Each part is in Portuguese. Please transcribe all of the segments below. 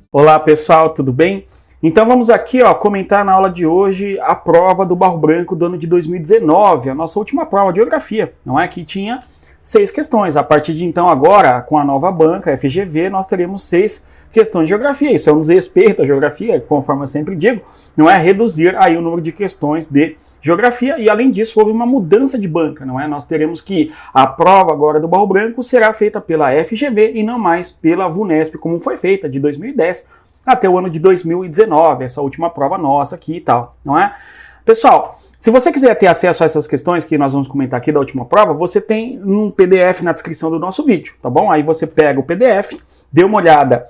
Olá pessoal, tudo bem? Então vamos aqui comentar na aula de hoje a prova do Barro Branco do ano de 2019, a nossa última prova de geografia, não é? Que tinha 6 questões. A partir de então agora, com a nova banca, FGV, nós teremos 6 questões de geografia. Isso é um desrespeito à geografia, conforme eu sempre digo, não é? Reduzir aí o número de questões de geografia e além disso houve uma mudança de banca, não é? Nós teremos que a prova agora do Barro Branco será feita pela FGV e não mais pela VUNESP, como foi feita de 2010 até o ano de 2019, essa última prova nossa aqui e tal, não é? Pessoal, se você quiser ter acesso a essas questões que nós vamos comentar aqui da última prova, você tem um PDF na descrição do nosso vídeo, tá bom? Aí você pega o PDF, dê uma olhada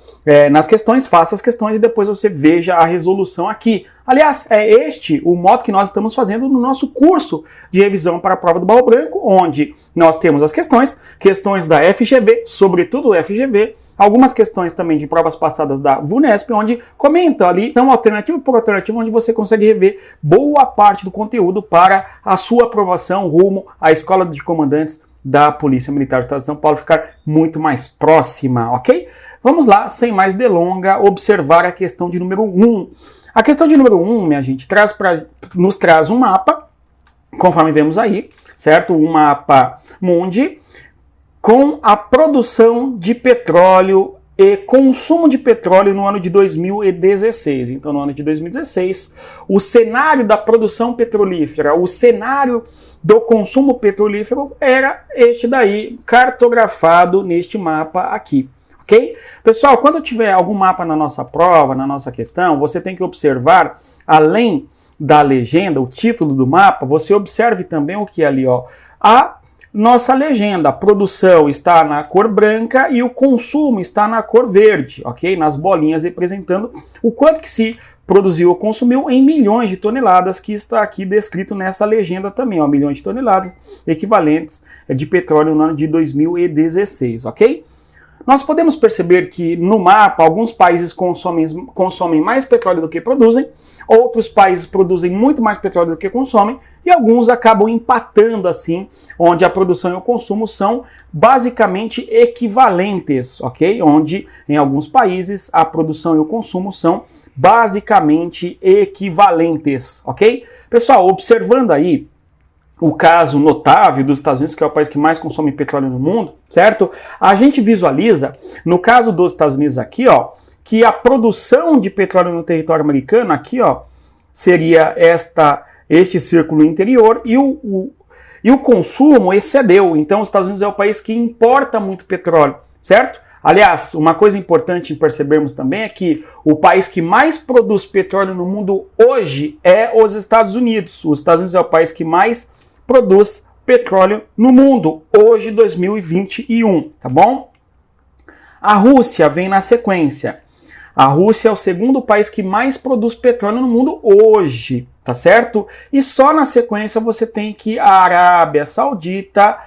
nas questões, faça as questões e depois você veja a resolução aqui. Aliás, é este o modo que nós estamos fazendo no nosso curso de revisão para a prova do Barro Branco, onde nós temos as questões da FGV, sobretudo FGV, algumas questões também de provas passadas da VUNESP, onde comenta ali, então, alternativa por alternativa, onde você consegue rever boa parte do conteúdo para a sua aprovação rumo à Escola de Comandantes da Polícia Militar do Estado de São Paulo ficar muito mais próxima, ok? Vamos lá, sem mais delonga, observar a questão de número 1. A questão de número 1, minha gente, nos traz um mapa, conforme vemos aí, certo? Um mapa mundi, com a produção de petróleo e consumo de petróleo no ano de 2016. Então, no ano de 2016, o cenário da produção petrolífera, o cenário do consumo petrolífero era este daí, cartografado neste mapa aqui. Ok? Pessoal, quando tiver algum mapa na nossa prova, na nossa questão, você tem que observar, além da legenda, o título do mapa, você observe também o que é ali, ó, a nossa legenda. A produção está na cor branca e o consumo está na cor verde, ok? Nas bolinhas representando o quanto que se produziu ou consumiu em milhões de toneladas, que está aqui descrito nessa legenda também, ó, milhões de toneladas equivalentes de petróleo no ano de 2016, ok? Nós podemos perceber que no mapa alguns países consomem mais petróleo do que produzem, outros países produzem muito mais petróleo do que consomem e alguns acabam empatando assim, onde a produção e o consumo são basicamente equivalentes, ok? Onde em alguns países a produção e o consumo são basicamente equivalentes, ok? Pessoal, observando aí o caso notável dos Estados Unidos, que é o país que mais consome petróleo no mundo, certo? A gente visualiza, no caso dos Estados Unidos aqui, ó, que a produção de petróleo no território americano, aqui, ó, seria este círculo interior e o consumo excedeu. Então, os Estados Unidos é o país que importa muito petróleo, certo? Aliás, uma coisa importante em percebermos também é que o país que mais produz petróleo no mundo hoje é os Estados Unidos. Os Estados Unidos é o país que mais produz petróleo no mundo, hoje 2021, tá bom? A Rússia vem na sequência. A Rússia é o segundo país que mais produz petróleo no mundo hoje, tá certo? E só na sequência você tem que a Arábia Saudita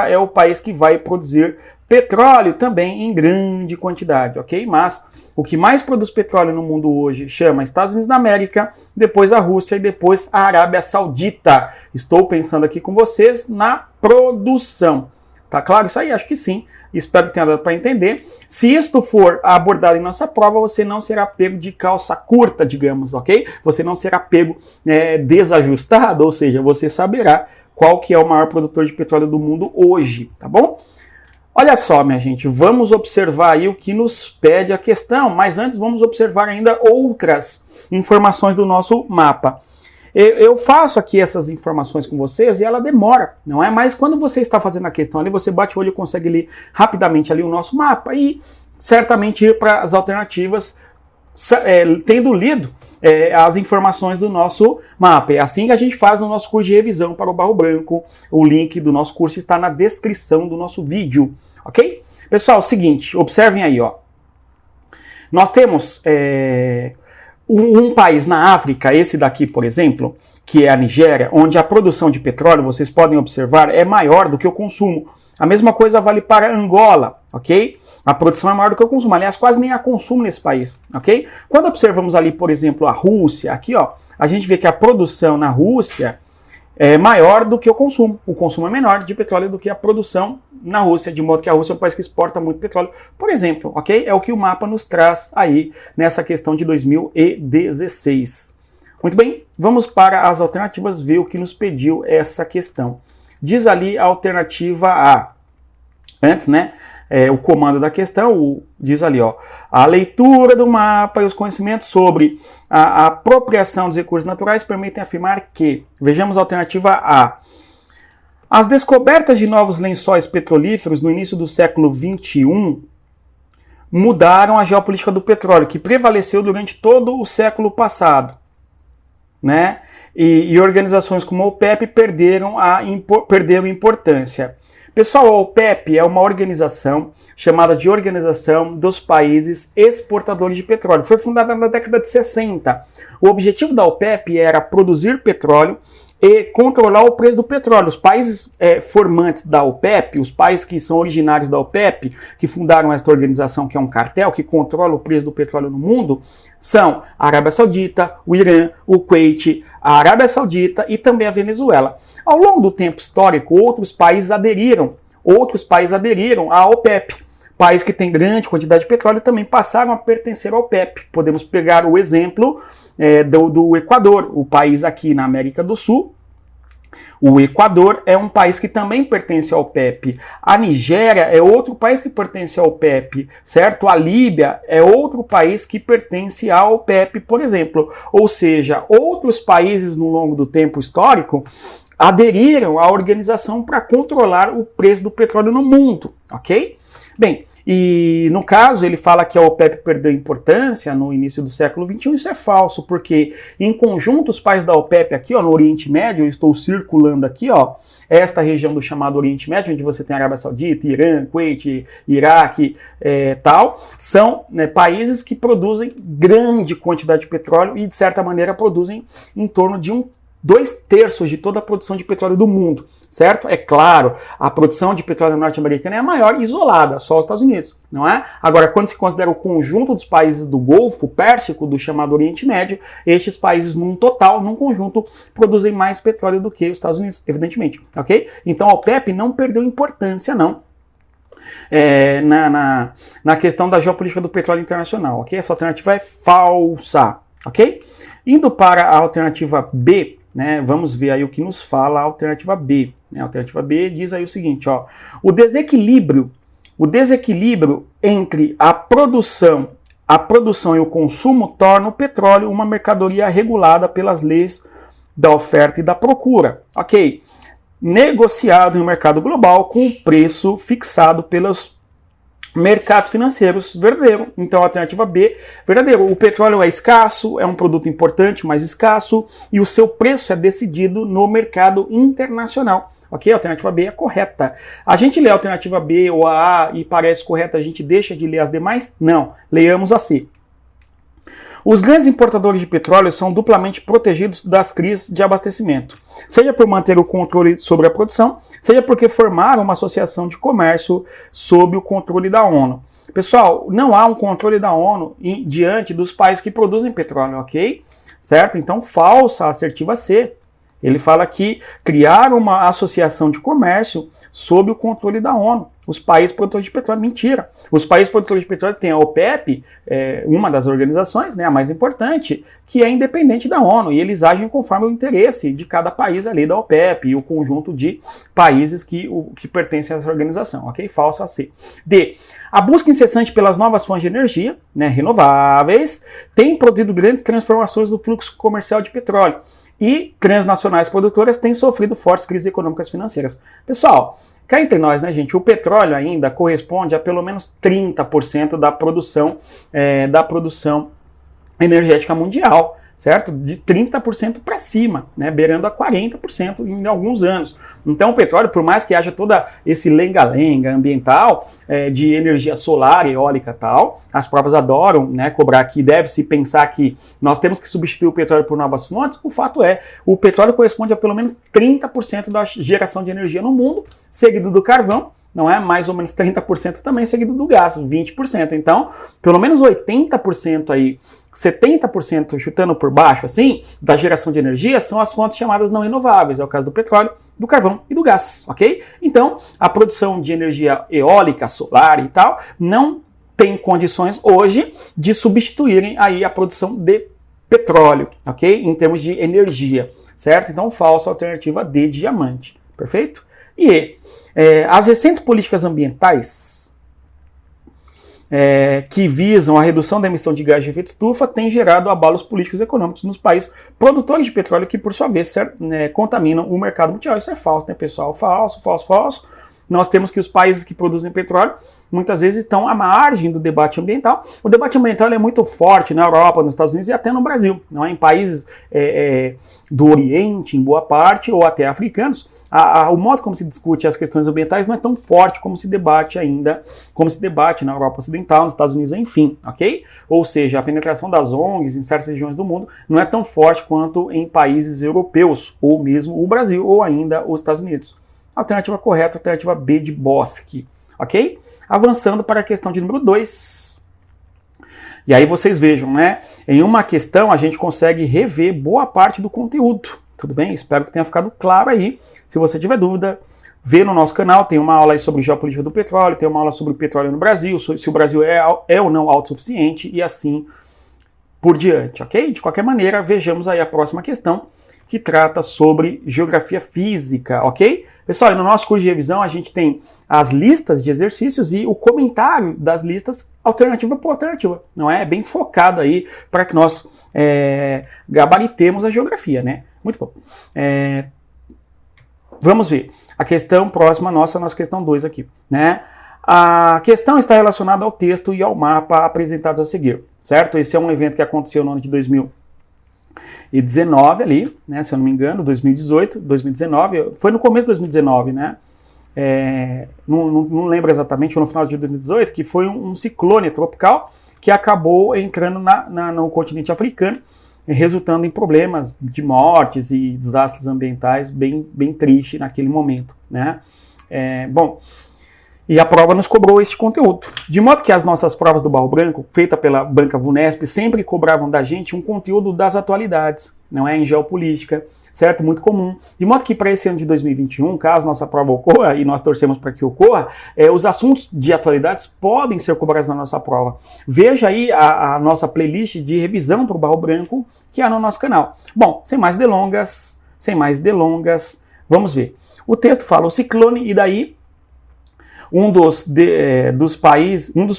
é o país que vai produzir petróleo também em grande quantidade, ok? Mas o que mais produz petróleo no mundo hoje chama Estados Unidos da América, depois a Rússia e depois a Arábia Saudita. Estou pensando aqui com vocês na produção. Tá claro isso aí? Acho que sim. Espero que tenha dado para entender. Se isto for abordado em nossa prova, você não será pego de calça curta, digamos, ok? Você não será pego desajustado, ou seja, você saberá qual que é o maior produtor de petróleo do mundo hoje, tá bom? Olha só, minha gente, vamos observar aí o que nos pede a questão, mas antes vamos observar ainda outras informações do nosso mapa. Eu faço aqui essas informações com vocês e ela demora, não é? Mas quando você está fazendo a questão ali, você bate o olho e consegue ler rapidamente ali o nosso mapa e certamente ir para as alternativas tendo lido as informações do nosso mapa. É assim que a gente faz no nosso curso de revisão para o Barro Branco. O link do nosso curso está na descrição do nosso vídeo, ok? Pessoal, seguinte, observem aí, ó. Nós temos um país na África, esse daqui, por exemplo, que é a Nigéria, onde a produção de petróleo, vocês podem observar, é maior do que o consumo. A mesma coisa vale para Angola, ok? A produção é maior do que o consumo. Aliás, quase nem há consumo nesse país, ok? Quando observamos ali, por exemplo, a Rússia, aqui, ó, a gente vê que a produção na Rússia é maior do que o consumo. O consumo é menor de petróleo do que a produção na Rússia, de modo que a Rússia é um país que exporta muito petróleo, por exemplo, ok? É o que o mapa nos traz aí nessa questão de 2016. Muito bem, vamos para as alternativas, ver o que nos pediu essa questão. Diz ali a alternativa A. Antes, né? O comando da questão, diz ali, ó, a leitura do mapa e os conhecimentos sobre a apropriação dos recursos naturais permitem afirmar que, vejamos a alternativa A, as descobertas de novos lençóis petrolíferos no início do século XXI mudaram a geopolítica do petróleo, que prevaleceu durante todo o século passado, né? E organizações como a OPEP perderam importância. Pessoal, a OPEP é uma organização chamada de Organização dos Países Exportadores de Petróleo. Foi fundada na década de 60. O objetivo da OPEP era produzir petróleo e controlar o preço do petróleo. Os países formantes da OPEP, os países que são originários da OPEP, que fundaram esta organização, que é um cartel, que controla o preço do petróleo no mundo, são a Arábia Saudita, o Irã, o Kuwait, a Arábia Saudita e também a Venezuela. Ao longo do tempo histórico, outros países aderiram à OPEP. Países que têm grande quantidade de petróleo também passaram a pertencer à OPEP. Podemos pegar o exemplo do Equador, o país aqui na América do Sul. O Equador é um país que também pertence à OPEP. A Nigéria é outro país que pertence à OPEP, certo? A Líbia é outro país que pertence à OPEP, por exemplo. Ou seja, outros países no longo do tempo histórico aderiram à organização para controlar o preço do petróleo no mundo, ok? Bem, e no caso ele fala que a OPEP perdeu importância no início do século XXI, isso é falso, porque em conjunto os países da OPEP aqui, ó, no Oriente Médio, eu estou circulando aqui, ó, esta região do chamado Oriente Médio, onde você tem a Arábia Saudita, Irã, Kuwait, Iraque, tal, são países que produzem grande quantidade de petróleo e de certa maneira produzem em torno de 2/3 de toda a produção de petróleo do mundo, certo? É claro, a produção de petróleo norte-americana é a maior isolada, só os Estados Unidos, não é? Agora, quando se considera o conjunto dos países do Golfo Pérsico, do chamado Oriente Médio, estes países num total, num conjunto, produzem mais petróleo do que os Estados Unidos, evidentemente, ok? Então a OPEP não perdeu importância, não, na questão da geopolítica do petróleo internacional, ok? Essa alternativa é falsa, ok? Indo para a alternativa B, né, vamos ver aí o que nos fala a alternativa B. A alternativa B diz aí o seguinte, ó, o desequilíbrio entre a produção e o consumo torna o petróleo uma mercadoria regulada pelas leis da oferta e da procura, ok? Negociado em um mercado global com o preço fixado pelos mercados financeiros, verdadeiro. Então, a alternativa B, verdadeiro. O petróleo é escasso, é um produto importante, mas escasso, e o seu preço é decidido no mercado internacional. Ok? A alternativa B é correta. A gente lê a alternativa B ou a A e parece correta, a gente deixa de ler as demais? Não. Leamos a C. Os grandes importadores de petróleo são duplamente protegidos das crises de abastecimento, seja por manter o controle sobre a produção, seja porque formaram uma associação de comércio sob o controle da ONU. Pessoal, não há um controle da ONU diante dos países que produzem petróleo, ok? Certo? Então, falsa a assertiva C. Ele fala que criaram uma associação de comércio sob o controle da ONU. Os países produtores de petróleo, mentira. Os países produtores de petróleo têm a OPEP, uma das organizações, né, a mais importante, que é independente da ONU, e eles agem conforme o interesse de cada país ali da OPEP e o conjunto de países que pertencem a essa organização, ok? Falsa C. D. A busca incessante pelas novas fontes de energia, né, renováveis, tem produzido grandes transformações no fluxo comercial de petróleo. E transnacionais produtoras têm sofrido fortes crises econômicas e financeiras. Pessoal, cá entre nós, né, gente, o petróleo ainda corresponde a pelo menos 30% da produção energética mundial, certo? De 30% para cima, né, beirando a 40% em alguns anos. Então o petróleo, por mais que haja todo esse lenga-lenga ambiental de energia solar, eólica e tal, as provas adoram, né, cobrar que deve-se pensar que nós temos que substituir o petróleo por novas fontes. O fato é, o petróleo corresponde a pelo menos 30% da geração de energia no mundo, seguido do carvão, não é? Mais ou menos 30% também seguido do gás, 20%. Então, pelo menos 80% aí, 70% chutando por baixo, assim, da geração de energia são as fontes chamadas não renováveis, é o caso do petróleo, do carvão e do gás, ok? Então, a produção de energia eólica, solar e tal, não tem condições hoje de substituírem aí a produção de petróleo, ok? Em termos de energia, certo? Então, falsa alternativa de diamante, perfeito? E as recentes políticas ambientais que visam a redução da emissão de gás de efeito estufa têm gerado abalos políticos e econômicos nos países produtores de petróleo que, por sua vez, contaminam o mercado mundial. Isso é falso, né, pessoal? Falso, falso, falso. Nós temos que os países que produzem petróleo muitas vezes estão à margem do debate ambiental. O debate ambiental é muito forte na Europa, nos Estados Unidos e até no Brasil. Não é? Em países do Oriente, em boa parte, ou até africanos, o modo como se discute as questões ambientais não é tão forte como se debate ainda, como se debate na Europa Ocidental, nos Estados Unidos, enfim, ok? Ou seja, a penetração das ONGs em certas regiões do mundo não é tão forte quanto em países europeus, ou mesmo o Brasil, ou ainda os Estados Unidos. Alternativa correta, alternativa B de Bosque, ok? Avançando para a questão de número 2. E aí vocês vejam, né? Em uma questão a gente consegue rever boa parte do conteúdo, tudo bem? Espero que tenha ficado claro aí. Se você tiver dúvida, vê no nosso canal, tem uma aula aí sobre geopolítica do petróleo, tem uma aula sobre o petróleo no Brasil, se o Brasil é ou não autossuficiente e assim por diante, ok? De qualquer maneira, vejamos aí a próxima questão, que trata sobre geografia física, ok? Pessoal, e no nosso curso de revisão a gente tem as listas de exercícios e o comentário das listas alternativa por alternativa, não é? Bem focado aí para que nós gabaritemos a geografia, né? Muito bom. Vamos ver. A questão próxima nossa questão 2 aqui, né? A questão está relacionada ao texto e ao mapa apresentados a seguir, certo? Esse é um evento que aconteceu no ano de 2019 ali, né, se eu não me engano, 2018, 2019, foi no começo de 2019, né, não lembro exatamente, foi no final de 2018, que foi um ciclone tropical que acabou entrando no continente africano, resultando em problemas de mortes e desastres ambientais bem tristes naquele momento, né. Bom, e a prova nos cobrou este conteúdo. De modo que as nossas provas do Barro Branco, feita pela Banca Vunesp, sempre cobravam da gente um conteúdo das atualidades, não é? Em geopolítica, certo? Muito comum. De modo que para esse ano de 2021, caso nossa prova ocorra, e nós torcemos para que ocorra, os assuntos de atualidades podem ser cobrados na nossa prova. Veja aí a nossa playlist de revisão para o Barro Branco, que há no nosso canal. Bom, sem mais delongas, vamos ver. O texto fala o ciclone e daí um dos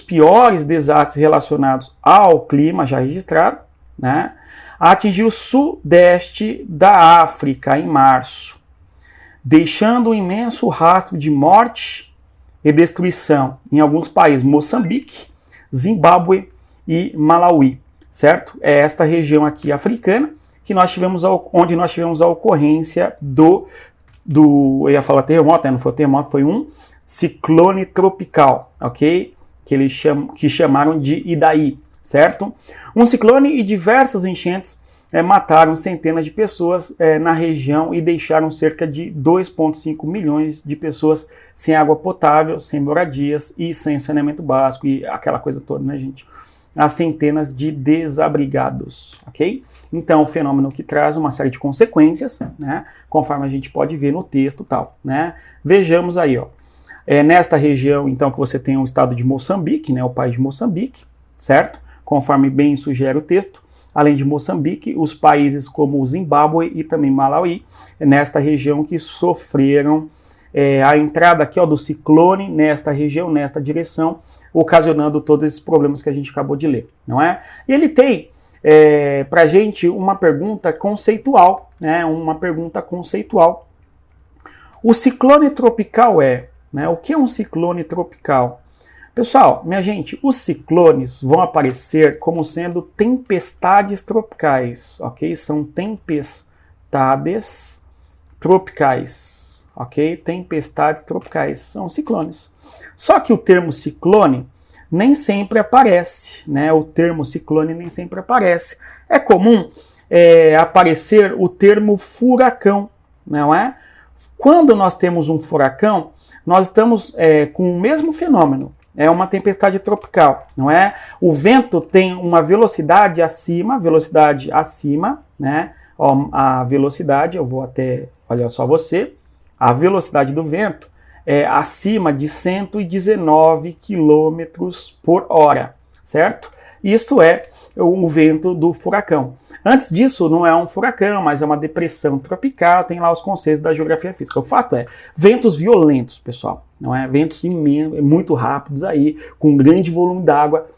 piores desastres relacionados ao clima já registrado, né, atingiu o sudeste da África em março, deixando um imenso rastro de morte e destruição em alguns países, Moçambique, Zimbábue e Malawi, certo? É esta região aqui africana que onde nós tivemos a ocorrência eu ia falar terremoto, né? Não foi terremoto, foi um ciclone tropical, ok? Que chamaram de Idai, certo? Um ciclone e diversas enchentes mataram centenas de pessoas na região e deixaram cerca de 2,5 milhões de pessoas sem água potável, sem moradias e sem saneamento básico e aquela coisa toda, né, gente? Há centenas de desabrigados, ok? Então, o fenômeno que traz uma série de consequências, né? Conforme a gente pode ver no texto e tal, né? Vejamos aí, ó. Nesta região, então, que você tem o estado de Moçambique, né, o país de Moçambique, certo? Conforme bem sugere o texto, além de Moçambique, os países como Zimbábue e também Malawi, nesta região que sofreram a entrada aqui, ó, do ciclone nesta região, nesta direção, ocasionando todos esses problemas que a gente acabou de ler, não é? E ele tem para a gente uma pergunta conceitual, né? Uma pergunta conceitual. O ciclone tropical né? O que é um ciclone tropical? Pessoal, minha gente, os ciclones vão aparecer como sendo tempestades tropicais, ok? São tempestades tropicais, ok? Tempestades tropicais são ciclones. Só que o termo ciclone nem sempre aparece, né? O termo ciclone nem sempre aparece. É comum aparecer o termo furacão, não é? Quando nós temos um furacão, nós estamos com o mesmo fenômeno. É uma tempestade tropical, não é? O vento tem uma velocidade acima, né? Ó, a velocidade, eu vou até, olha só você, a velocidade do vento é acima de 119 km por hora, certo? Isto é o vento do furacão. Antes disso, não é um furacão, mas é uma depressão tropical, tem lá os conceitos da geografia física. O fato é, ventos violentos, pessoal, não é? Ventos imensos, muito rápidos aí, com grande volume d'água,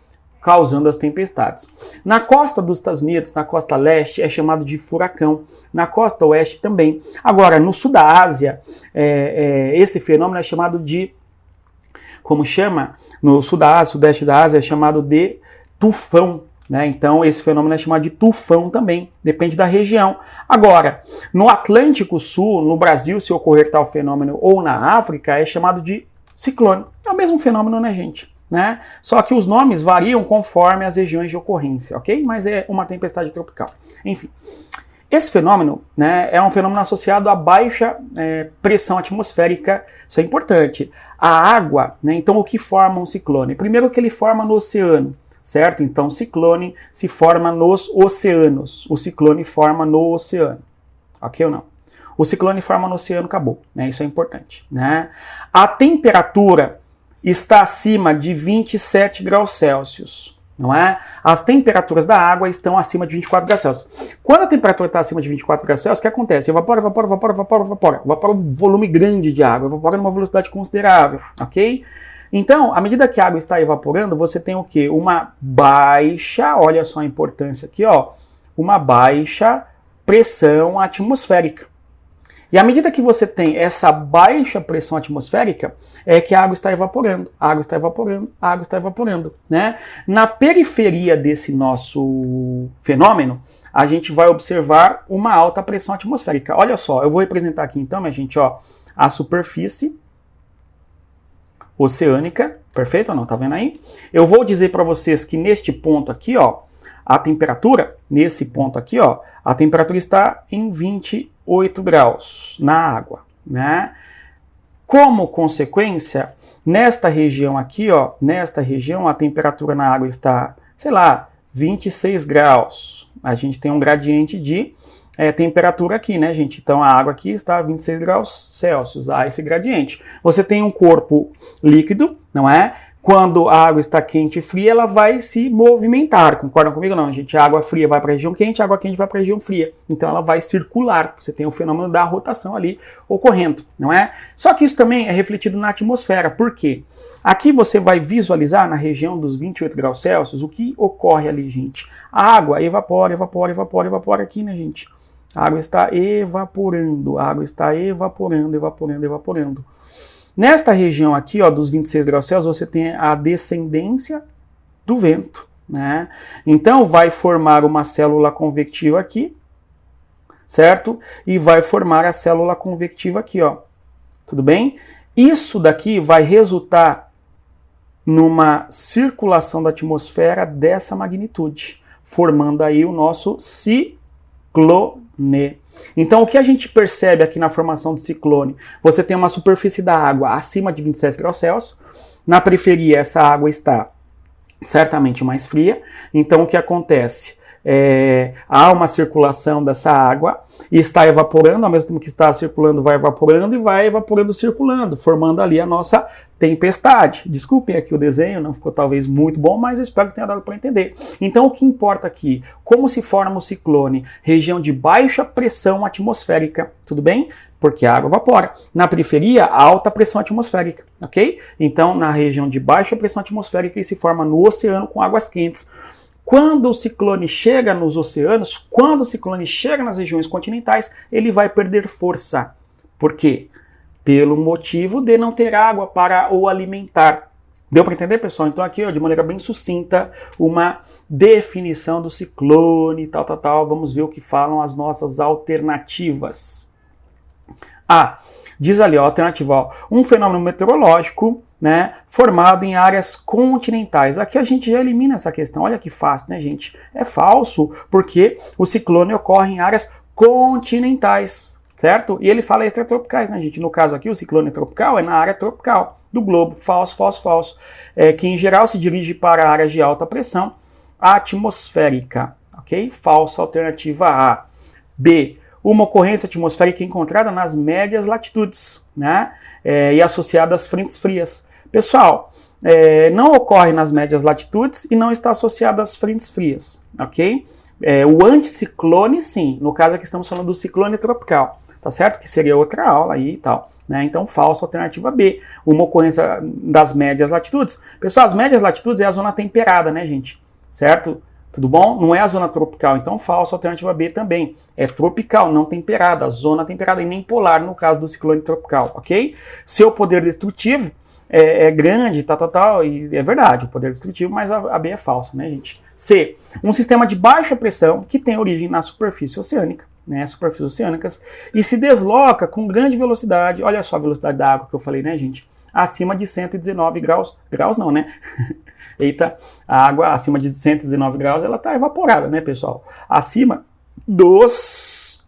causando as tempestades. Na costa dos Estados Unidos, na costa leste, é chamado de furacão. Na costa oeste também. Agora, no sul da Ásia, esse fenômeno é chamado de, como chama? No sul da Ásia, sudeste da Ásia, é chamado de tufão, né? Então esse fenômeno é chamado de tufão também, depende da região. Agora, no Atlântico Sul, no Brasil, se ocorrer tal fenômeno, ou na África, é chamado de ciclone. É o mesmo fenômeno, né, gente? Né? Só que os nomes variam conforme as regiões de ocorrência, ok? Mas é uma tempestade tropical. Enfim, esse fenômeno, né, é um fenômeno associado a baixa pressão atmosférica. Isso é importante. A água, né, então o que forma um ciclone? Primeiro que ele forma no oceano, certo? Então o ciclone se forma nos oceanos. O ciclone forma no oceano, ok ou não? O ciclone forma no oceano, acabou, né? Isso é importante, né? A temperatura está acima de 27 graus Celsius, não é? As temperaturas da água estão acima de 24 graus Celsius. Quando a temperatura está acima de 24 graus Celsius, o que acontece? Evapora um volume grande de água, evapora numa velocidade considerável, ok? Então, à medida que a água está evaporando, você tem o quê? Uma baixa, olha só a importância aqui, ó, uma baixa pressão atmosférica. E à medida que você tem essa baixa pressão atmosférica, é que a água está evaporando, a água está evaporando, a água está evaporando, né? Na periferia desse nosso fenômeno, a gente vai observar uma alta pressão atmosférica. Olha só, eu vou representar aqui então, minha gente, ó, a superfície oceânica, perfeito ou não? Tá vendo aí? Eu vou dizer para vocês que neste ponto aqui, ó, a temperatura, nesse ponto aqui, ó, a temperatura está em 28 graus na água, né? Como consequência, nesta região aqui, ó, nesta região a temperatura na água está, sei lá, 26 graus. A gente tem um gradiente de temperatura aqui, né, gente? Então a água aqui está a 26 graus Celsius, há esse gradiente. Você tem um corpo líquido, não é? Quando a água está quente e fria, ela vai se movimentar. Concordam comigo? Não, gente. A água fria vai para a região quente, a água quente vai para a região fria. Então ela vai circular. Você tem o fenômeno da rotação ali ocorrendo, não é? Só que isso também é refletido na atmosfera. Por quê? Aqui você vai visualizar na região dos 28 graus Celsius o que ocorre ali, gente. A água evapora aqui, né, gente? A água está evaporando, evaporando. Nesta região aqui, ó, dos 26 graus Celsius, você tem a descendência do vento, né? Então, vai formar uma célula convectiva aqui, certo? E vai formar a célula convectiva aqui, ó. Tudo bem? Isso daqui vai resultar numa circulação da atmosfera dessa magnitude, formando aí o nosso ciclone. Então, o que a gente percebe aqui na formação do ciclone? Você tem uma superfície da água acima de 27 graus Celsius. Na periferia, essa água está certamente mais fria. Então, o que acontece? Há uma circulação dessa água e está evaporando, ao mesmo tempo que está circulando, vai evaporando e vai evaporando, circulando, formando ali a nossa tempestade. Desculpem aqui o desenho, não ficou talvez muito bom, mas eu espero que tenha dado para entender. Então o que importa aqui? Como se forma o ciclone? Região de baixa pressão atmosférica, tudo bem? Porque a água evapora. Na periferia, alta pressão atmosférica, ok? Então na região de baixa pressão atmosférica ele se forma no oceano com águas quentes. Quando o ciclone chega nos oceanos, quando o ciclone chega nas regiões continentais, ele vai perder força. Por quê? Pelo motivo de não ter água para o alimentar. Deu para entender, pessoal? Então aqui, ó, de maneira bem sucinta, uma definição do ciclone, tal. Vamos ver o que falam as nossas alternativas. Diz ali, ó, alternativa, ó, um fenômeno meteorológico, né, formado em áreas continentais. Aqui a gente já elimina essa questão. Olha que fácil, né, gente? É falso, porque o ciclone ocorre em áreas continentais. certo? E ele fala extratropicais, né, gente? No caso aqui, o ciclone tropical é na área tropical do globo. Falso, falso, falso. Que em geral se dirige para áreas de alta pressão atmosférica, ok? Falsa alternativa A. B. Uma ocorrência atmosférica encontrada nas médias latitudes, né? E associada às frentes frias. Pessoal, não ocorre nas médias latitudes e não está associada às frentes frias, ok? O anticiclone, sim. No caso aqui estamos falando do ciclone tropical, tá certo? Que seria outra aula aí e tal, né? Então, falsa alternativa B. Uma ocorrência das médias latitudes. Pessoal, as médias latitudes é a zona temperada, né, gente? Certo? Tudo bom? Não é a zona tropical, então falsa alternativa B também. É tropical, não temperada, zona temperada e nem polar no caso do ciclone tropical, ok? Seu poder destrutivo é grande, e é verdade, o poder destrutivo, mas a B é falsa, né, gente? C. Um sistema de baixa pressão que tem origem na superfície oceânica, né, superfícies oceânicas, e se desloca com grande velocidade, olha só a velocidade da água que eu falei, né, gente? Acima de 119 graus, graus não, né? Eita, a água acima de 119 graus, ela está evaporada, né, pessoal? Acima dos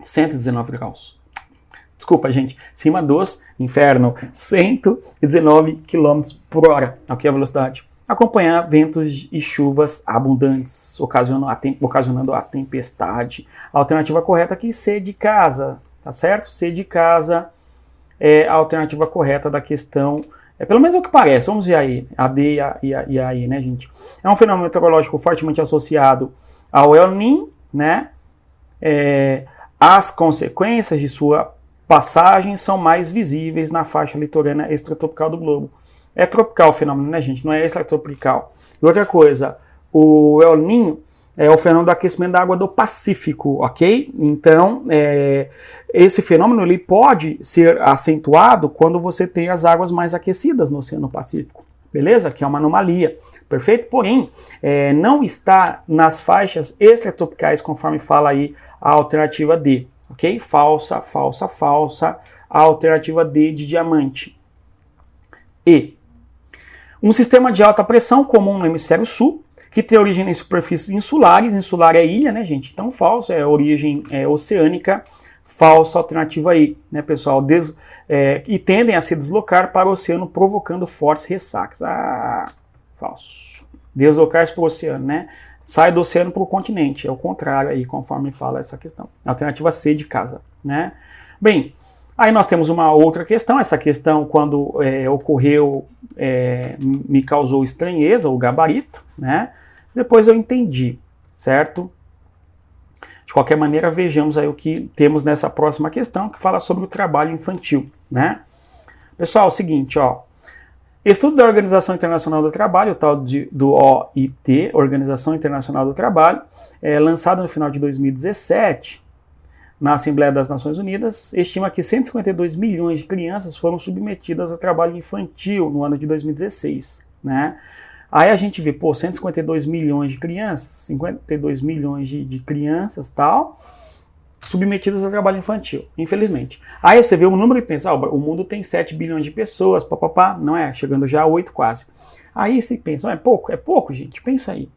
119 graus. Desculpa, gente, acima dos, inferno, 119 km por hora, ok, a velocidade. Acompanhar ventos e chuvas abundantes, ocasionando a tempestade. A alternativa correta aqui, C de casa, tá certo? C de casa é a alternativa correta da questão, pelo menos é o que parece, vamos ver aí, a D e a E, né, gente? É um fenômeno meteorológico fortemente associado ao El Niño, né? As consequências de sua passagem são mais visíveis na faixa litorânea extratropical do globo. É tropical o fenômeno, né, gente? Não é extratropical. E outra coisa, o El Niño é o fenômeno do aquecimento da água do Pacífico, ok? Então, esse fenômeno ele pode ser acentuado quando você tem as águas mais aquecidas no Oceano Pacífico, beleza? Que é uma anomalia, perfeito? Porém, não está nas faixas extratropicais, conforme fala aí a alternativa D, ok? Falsa, falsa, falsa, a alternativa D de diamante. E. Um sistema de alta pressão comum no hemisfério sul, que tem origem em superfícies insulares. Insular é ilha, né, gente? Então, falso, é origem oceânica. Falsa alternativa I, né, pessoal? E tendem a se deslocar para o oceano, provocando fortes ressacas. Falso. Deslocar-se para o oceano, né? Sai do oceano para o continente. É o contrário aí, conforme fala essa questão. Alternativa C de casa, né? Bem, aí nós temos uma outra questão. Essa questão, quando ocorreu, me causou estranheza, o gabarito, né? Depois eu entendi, certo? De qualquer maneira, vejamos aí o que temos nessa próxima questão, que fala sobre o trabalho infantil, né? Pessoal, é o seguinte, ó. Estudo da Organização Internacional do Trabalho, o tal do OIT, Organização Internacional do Trabalho, lançado no final de 2017, na Assembleia das Nações Unidas, estima que 152 milhões de crianças foram submetidas a trabalho infantil no ano de 2016, né? Aí a gente vê, 152 milhões de crianças, 52 milhões de crianças, tal, submetidas a trabalho infantil, infelizmente. Aí você vê o número e pensa, o mundo tem 7 bilhões de pessoas, papapá, não é? Chegando já a 8 quase. Aí você pensa, é pouco, gente, pensa aí.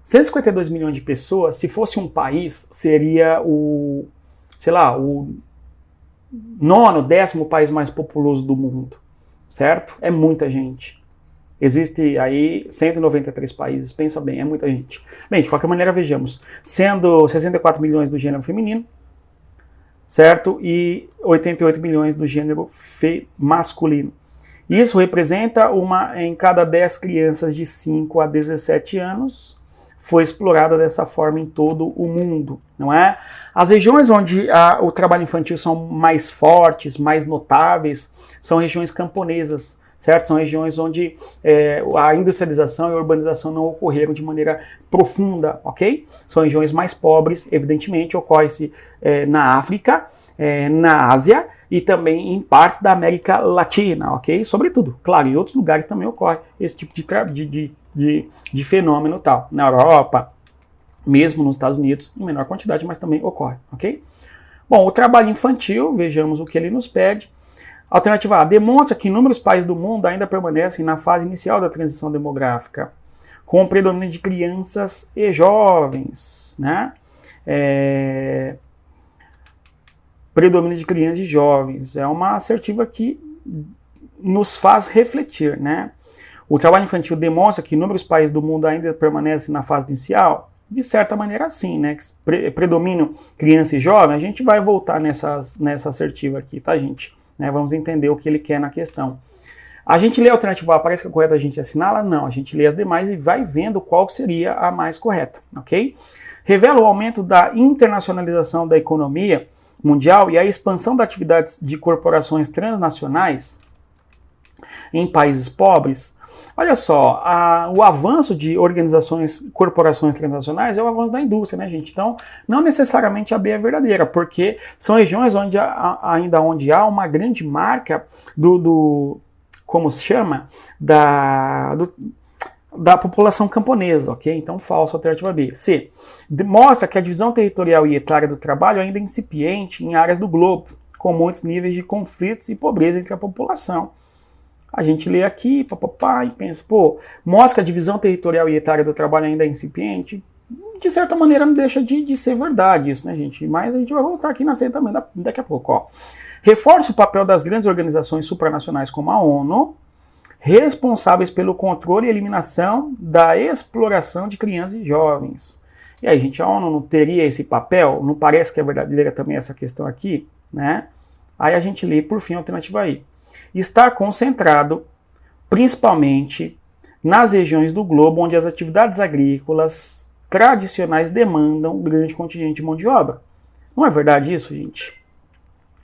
152 milhões de pessoas, se fosse um país, seria o 9º, 10º país mais populoso do mundo, certo? É muita gente. Existe aí 193 países, pensa bem, é muita gente. Bem, de qualquer maneira, vejamos. Sendo 64 milhões do gênero feminino, certo? E 88 milhões do gênero masculino. Isso representa uma em cada 10 crianças de 5 a 17 anos foi explorada dessa forma em todo o mundo, não é? As regiões onde o trabalho infantil são mais fortes, mais notáveis, são regiões camponesas, certo? São regiões onde a industrialização e a urbanização não ocorreram de maneira profunda, ok? São regiões mais pobres, evidentemente, ocorre-se na África, na Ásia e também em partes da América Latina, ok? Sobretudo, claro, em outros lugares também ocorre esse tipo de fenômeno tal. Na Europa, mesmo nos Estados Unidos, em menor quantidade, mas também ocorre, ok? Bom, o trabalho infantil, vejamos o que ele nos pede. Alternativa A, demonstra que inúmeros países do mundo ainda permanecem na fase inicial da transição demográfica, com o predomínio de crianças e jovens, né? predomínio de crianças e jovens. É uma assertiva que nos faz refletir, né? O trabalho infantil demonstra que inúmeros países do mundo ainda permanecem na fase inicial? De certa maneira, sim, né? Predominam criança e jovem. A gente vai voltar nessa assertiva aqui, tá, gente? Né? Vamos entender o que ele quer na questão. A gente lê a alternativa A, parece que a correta a gente assinala? Não, a gente lê as demais e vai vendo qual seria a mais correta, ok? Revela o aumento da internacionalização da economia mundial e a expansão das atividades de corporações transnacionais em países pobres. Olha só, o avanço de corporações transnacionais é o avanço da indústria, né, gente? Então, não necessariamente a B é verdadeira, porque são regiões onde onde há uma grande marca como se chama? Da população camponesa, ok? Então, falso, alternativa B. C. Mostra que a divisão territorial e etária do trabalho ainda é incipiente em áreas do globo, com muitos níveis de conflitos e pobreza entre a população. A gente lê aqui, papapá, e pensa, pô, mostra que a divisão territorial e etária do trabalho ainda é incipiente. De certa maneira não deixa de ser verdade isso, né, gente? Mas a gente vai voltar aqui na C também daqui a pouco, ó. Reforça o papel das grandes organizações supranacionais como a ONU, responsáveis pelo controle e eliminação da exploração de crianças e jovens. E aí, gente, a ONU não teria esse papel? Não parece que é verdadeira também essa questão aqui, né? Aí a gente lê, por fim, a alternativa aí. Está concentrado principalmente nas regiões do globo onde as atividades agrícolas tradicionais demandam um grande contingente de mão de obra. Não é verdade isso, gente?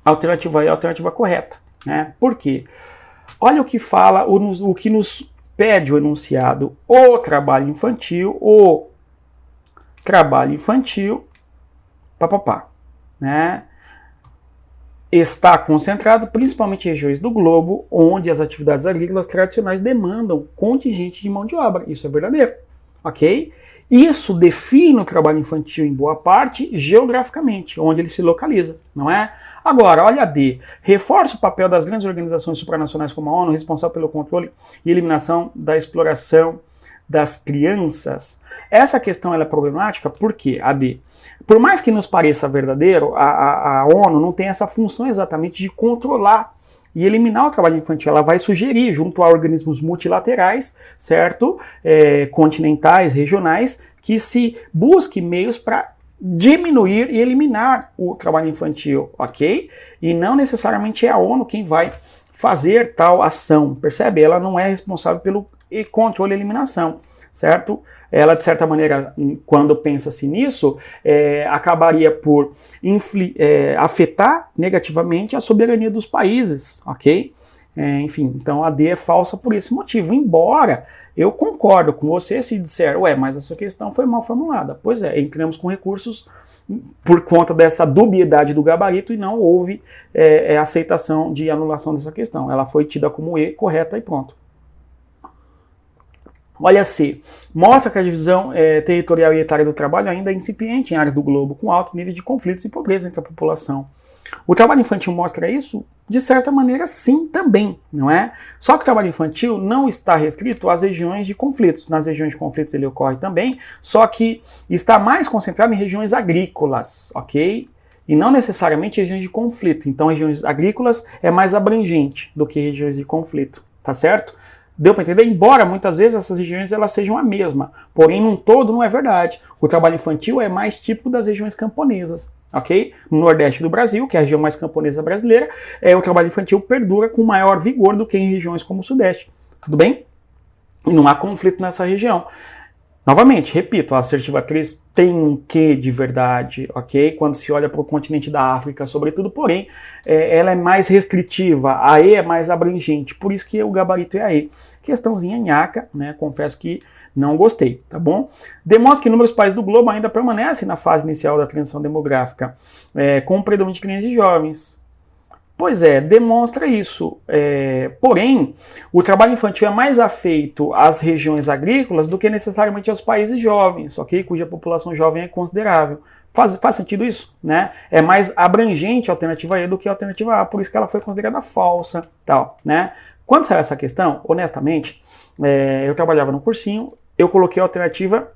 A alternativa aí é a alternativa correta, né? Por quê? Olha o que fala, o que nos pede o enunciado. O trabalho infantil, papapá, né? Está concentrado principalmente em regiões do globo onde as atividades agrícolas tradicionais demandam contingente de mão de obra. Isso é verdadeiro, ok? Isso define o trabalho infantil em boa parte geograficamente, onde ele se localiza, não é? Agora, olha a D. Reforça o papel das grandes organizações supranacionais como a ONU, responsável pelo controle e eliminação da exploração das crianças. Essa questão ela é problemática porque, a D, por mais que nos pareça verdadeiro, a ONU não tem essa função exatamente de controlar e eliminar o trabalho infantil. Ela vai sugerir, junto a organismos multilaterais, certo? Continentais, regionais, que se busque meios para diminuir e eliminar o trabalho infantil, ok? E não necessariamente é a ONU quem vai fazer tal ação, percebe? Ela não é responsável pelo controle e eliminação, certo? Ela, de certa maneira, quando pensa-se nisso, acabaria por afetar negativamente a soberania dos países, ok? Enfim, então a D é falsa por esse motivo, embora eu concordo com você se disser, mas essa questão foi mal formulada. Pois é, entramos com recursos por conta dessa dubiedade do gabarito e não houve aceitação de anulação dessa questão. Ela foi tida como E, correta e pronto. Olha C. Mostra que a divisão territorial e etária do trabalho ainda é incipiente em áreas do globo, com altos níveis de conflitos e pobreza entre a população. O trabalho infantil mostra isso? De certa maneira, sim, também, não é? Só que o trabalho infantil não está restrito às regiões de conflitos. Nas regiões de conflitos ele ocorre também, só que está mais concentrado em regiões agrícolas, ok? E não necessariamente regiões de conflito. Então, regiões agrícolas é mais abrangente do que regiões de conflito, tá certo? Deu para entender? Embora muitas vezes essas regiões elas sejam a mesma, porém num todo não é verdade. O trabalho infantil é mais típico das regiões camponesas, ok? No Nordeste do Brasil, que é a região mais camponesa brasileira, o trabalho infantil perdura com maior vigor do que em regiões como o Sudeste. Tudo bem? E não há conflito nessa região. Novamente, repito, a assertiva 3 tem um quê de verdade, ok? Quando se olha para o continente da África, sobretudo, porém, ela é mais restritiva, a E é mais abrangente, por isso que o gabarito é a E. Questãozinha nhaca, né? Confesso que não gostei, tá bom? Demonstra que inúmeros países do globo ainda permanecem na fase inicial da transição demográfica, com o predomínio de crianças e jovens. Pois é, demonstra isso. Porém, o trabalho infantil é mais afeito às regiões agrícolas do que necessariamente aos países jovens, ok? Cuja população jovem é considerável. Faz sentido isso, né? É mais abrangente a alternativa E do que a alternativa A, por isso que ela foi considerada falsa, tal, né? Quando saiu essa questão, honestamente, eu trabalhava no cursinho, eu coloquei a alternativa...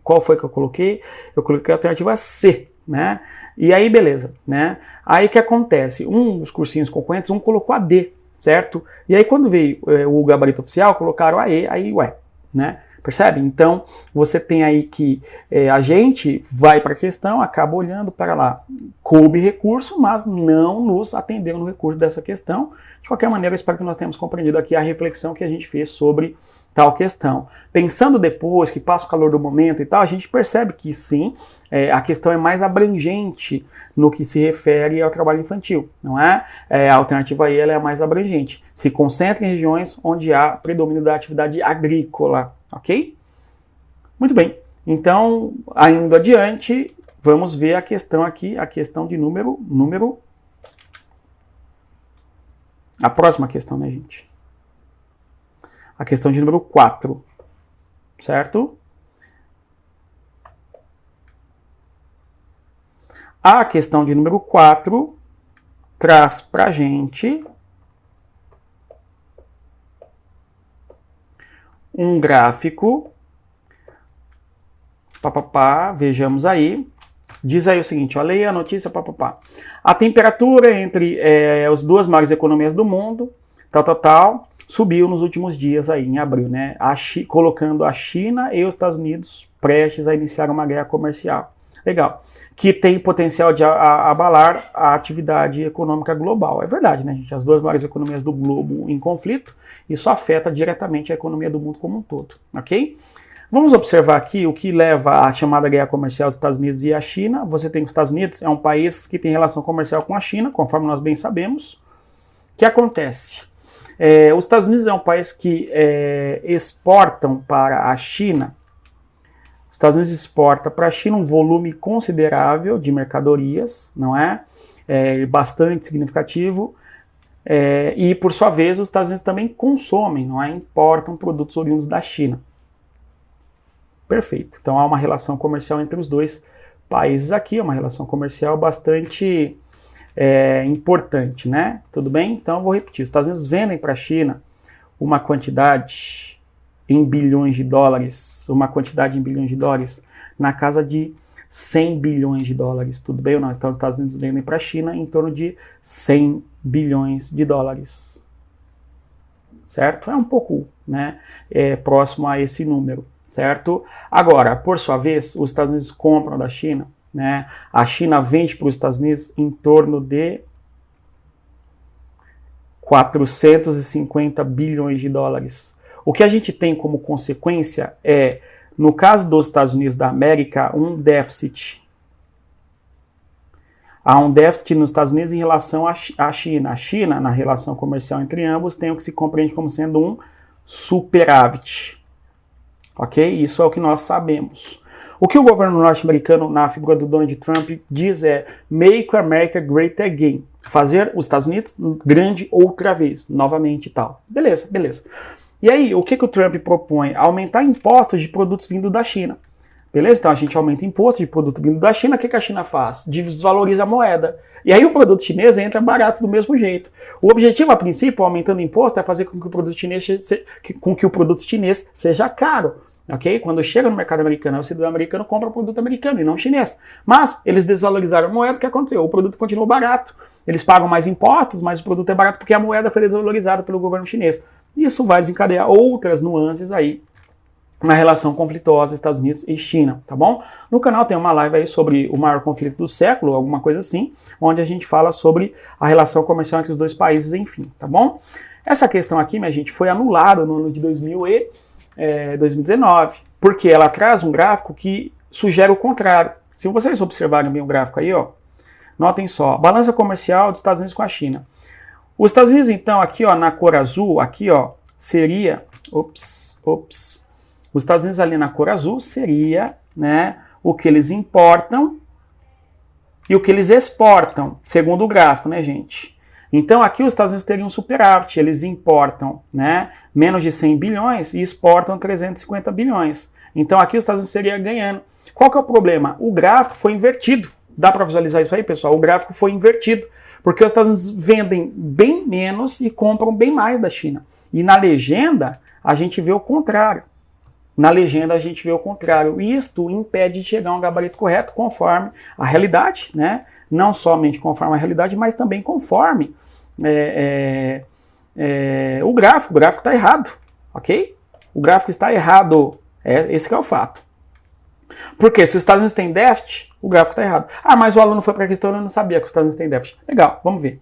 Qual foi que eu coloquei? Eu coloquei a alternativa C, né? E aí, beleza, né? Aí que acontece? Um dos cursinhos concorrentes, um colocou a D, certo? E aí quando veio o gabarito oficial, colocaram a E, aí, ué, né? Percebe? Então, você tem aí que a gente vai para a questão, acaba olhando para lá. Coube recurso, mas não nos atendeu no recurso dessa questão. De qualquer maneira, eu espero que nós tenhamos compreendido aqui a reflexão que a gente fez sobre tal questão. Pensando depois, que passa o calor do momento e tal, a gente percebe que sim, a questão é mais abrangente no que se refere ao trabalho infantil, não é? A alternativa aí ela é mais abrangente. Se concentra em regiões onde há predomínio da atividade agrícola, ok? Muito bem. Então, indo adiante, vamos ver a questão aqui, a questão de número... A próxima questão, né, gente? A questão de número 4, certo? A questão de número 4 traz pra gente um gráfico, vejamos aí, diz aí o seguinte, olha aí a notícia, a temperatura entre as duas maiores economias do mundo, subiu nos últimos dias aí, em abril, né, colocando a China e os Estados Unidos prestes a iniciar uma guerra comercial. Legal. Que tem potencial de abalar a atividade econômica global. É verdade, né, gente? As duas maiores economias do globo em conflito, isso afeta diretamente a economia do mundo como um todo, ok? Vamos observar aqui o que leva à chamada guerra comercial dos Estados Unidos e a China. Você tem que os Estados Unidos é um país que tem relação comercial com a China, conforme nós bem sabemos. O que acontece? Os Estados Unidos é um país que exportam para a China. Os Estados Unidos exporta para a China um volume considerável de mercadorias, não é? Bastante significativo. E, por sua vez, os Estados Unidos também consomem, não é? Importam produtos oriundos da China. Perfeito. Então, há uma relação comercial entre os dois países aqui, uma relação comercial bastante importante, né? Tudo bem? Então, eu vou repetir. Os Estados Unidos vendem para a China uma quantidade em bilhões de dólares, na casa de 100 bilhões de dólares, tudo bem ou não? Então os Estados Unidos vendem para a China em torno de 100 bilhões de dólares, certo? É um pouco, né, próximo a esse número, certo? Agora, por sua vez, os Estados Unidos compram da China, né? A China vende para os Estados Unidos em torno de 450 bilhões de dólares. O que a gente tem como consequência no caso dos Estados Unidos da América, um déficit. Há um déficit nos Estados Unidos em relação à China. A China, na relação comercial entre ambos, tem o que se compreende como sendo um superávit. Ok? Isso é o que nós sabemos. O que o governo norte-americano, na figura do Donald Trump, diz Make America Great Again. Fazer os Estados Unidos grande outra vez, novamente e tal. Beleza, beleza. E aí, o que o Trump propõe? Aumentar impostos de produtos vindo da China. Beleza? Então a gente aumenta imposto de produto vindo da China, o que a China faz? Desvaloriza a moeda. E aí o produto chinês entra barato do mesmo jeito. O objetivo, a princípio, aumentando imposto, é fazer com que o produto chinês seja caro. Ok? Quando chega no mercado americano, o cidadão americano compra o produto americano e não chinês. Mas eles desvalorizaram a moeda, o que aconteceu? O produto continuou barato. Eles pagam mais impostos, mas o produto é barato porque a moeda foi desvalorizada pelo governo chinês. Isso vai desencadear outras nuances aí na relação conflituosa Estados Unidos e China, tá bom? No canal tem uma live aí sobre o maior conflito do século, alguma coisa assim, onde a gente fala sobre a relação comercial entre os dois países, enfim, tá bom? Essa questão aqui, minha gente, foi anulada no ano de 2019, porque ela traz um gráfico que sugere o contrário. Se vocês observarem bem o gráfico aí, ó, notem só, balança comercial dos Estados Unidos com a China. Os Estados Unidos, então, aqui, ó, na cor azul, aqui, ó, seria, os Estados Unidos ali na cor azul seria, né, o que eles importam e o que eles exportam, segundo o gráfico, né, gente? Então, aqui os Estados Unidos teriam um superávit, eles importam, né, menos de 100 bilhões e exportam 350 bilhões. Então, aqui os Estados Unidos seria ganhando. Qual que é o problema? O gráfico foi invertido. Dá para visualizar isso aí, pessoal? O gráfico foi invertido. Porque os Estados Unidos vendem bem menos e compram bem mais da China. E na legenda, a gente vê o contrário. na legenda a gente vê o contrário. Isto impede de chegar a um gabarito correto conforme a realidade, né? Não somente conforme a realidade, mas também conforme o gráfico. O gráfico está errado, ok? O gráfico está errado. Esse que é o fato. Porque se os Estados Unidos têm déficit, o gráfico está errado. Ah, mas o aluno foi para a questão e não sabia que os Estados Unidos têm déficit. Legal, vamos ver.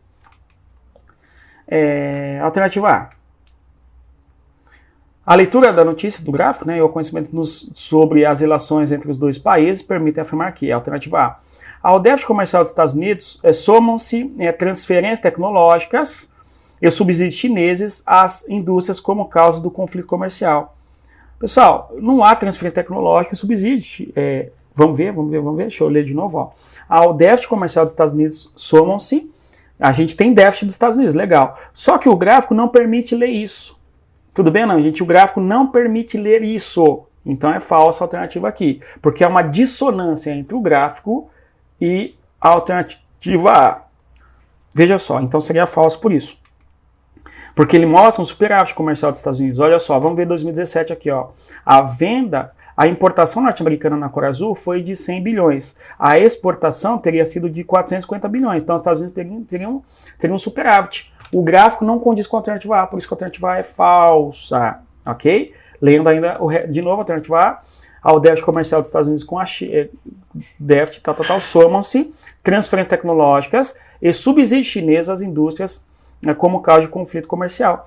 Alternativa A. A leitura da notícia do gráfico, né, e o conhecimento sobre as relações entre os dois países permite afirmar que, alternativa A, ao déficit comercial dos Estados Unidos somam-se transferências tecnológicas e subsídios chineses às indústrias como causa do conflito comercial. Pessoal, não há transferência tecnológica e subsídio. Vamos ver. Deixa eu ler de novo. Ó. Ao déficit comercial dos Estados Unidos somam-se. A gente tem déficit dos Estados Unidos, legal. Só que o gráfico não permite ler isso. Tudo bem, não, gente? O gráfico não permite ler isso. Então é falsa a alternativa aqui. Porque é uma dissonância entre o gráfico e a alternativa A. Veja só, então seria falso por isso. Porque ele mostra um superávit comercial dos Estados Unidos. Olha só, vamos ver 2017 aqui, ó. A importação norte-americana na cor azul foi de 100 bilhões. A exportação teria sido de 450 bilhões. Então os Estados Unidos teriam um superávit. O gráfico não condiz com a alternativa A, por isso que a alternativa A é falsa, ok? Lendo ainda de novo a alternativa A, ao déficit comercial dos Estados Unidos com a déficit, somam-se transferências tecnológicas e subsídios chineses às indústrias como causa de conflito comercial.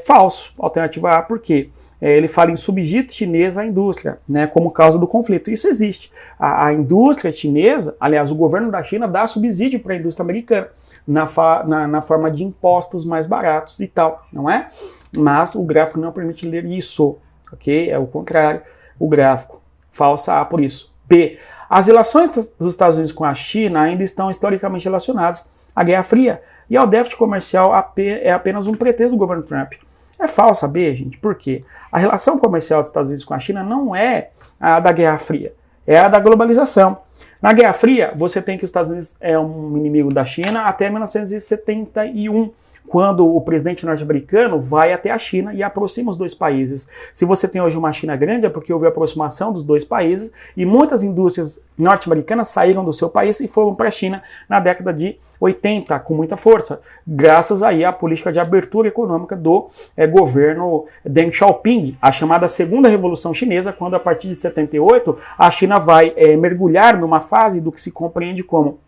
Falso, alternativa A, por quê? Ele fala em subsídio chinês à indústria, né, como causa do conflito. Isso existe. A indústria chinesa, aliás, o governo da China dá subsídio para a indústria americana, na forma de impostos mais baratos e tal, não é? Mas o gráfico não permite ler isso, ok? É o contrário, o gráfico. Falsa A por isso. B. As relações dos Estados Unidos com a China ainda estão historicamente relacionadas à Guerra Fria, e ao déficit comercial é apenas um pretexto do governo Trump. É falsa B, gente, por quê? A relação comercial dos Estados Unidos com a China não é a da Guerra Fria, é a da globalização. Na Guerra Fria, você tem que os Estados Unidos é um inimigo da China até 1971, quando o presidente norte-americano vai até a China e aproxima os dois países. Se você tem hoje uma China grande, é porque houve a aproximação dos dois países e muitas indústrias norte-americanas saíram do seu país e foram para a China na década de 80, com muita força, graças aí à política de abertura econômica do governo Deng Xiaoping, a chamada Segunda Revolução Chinesa, quando a partir de 78 a China vai mergulhar numa fase do que se compreende como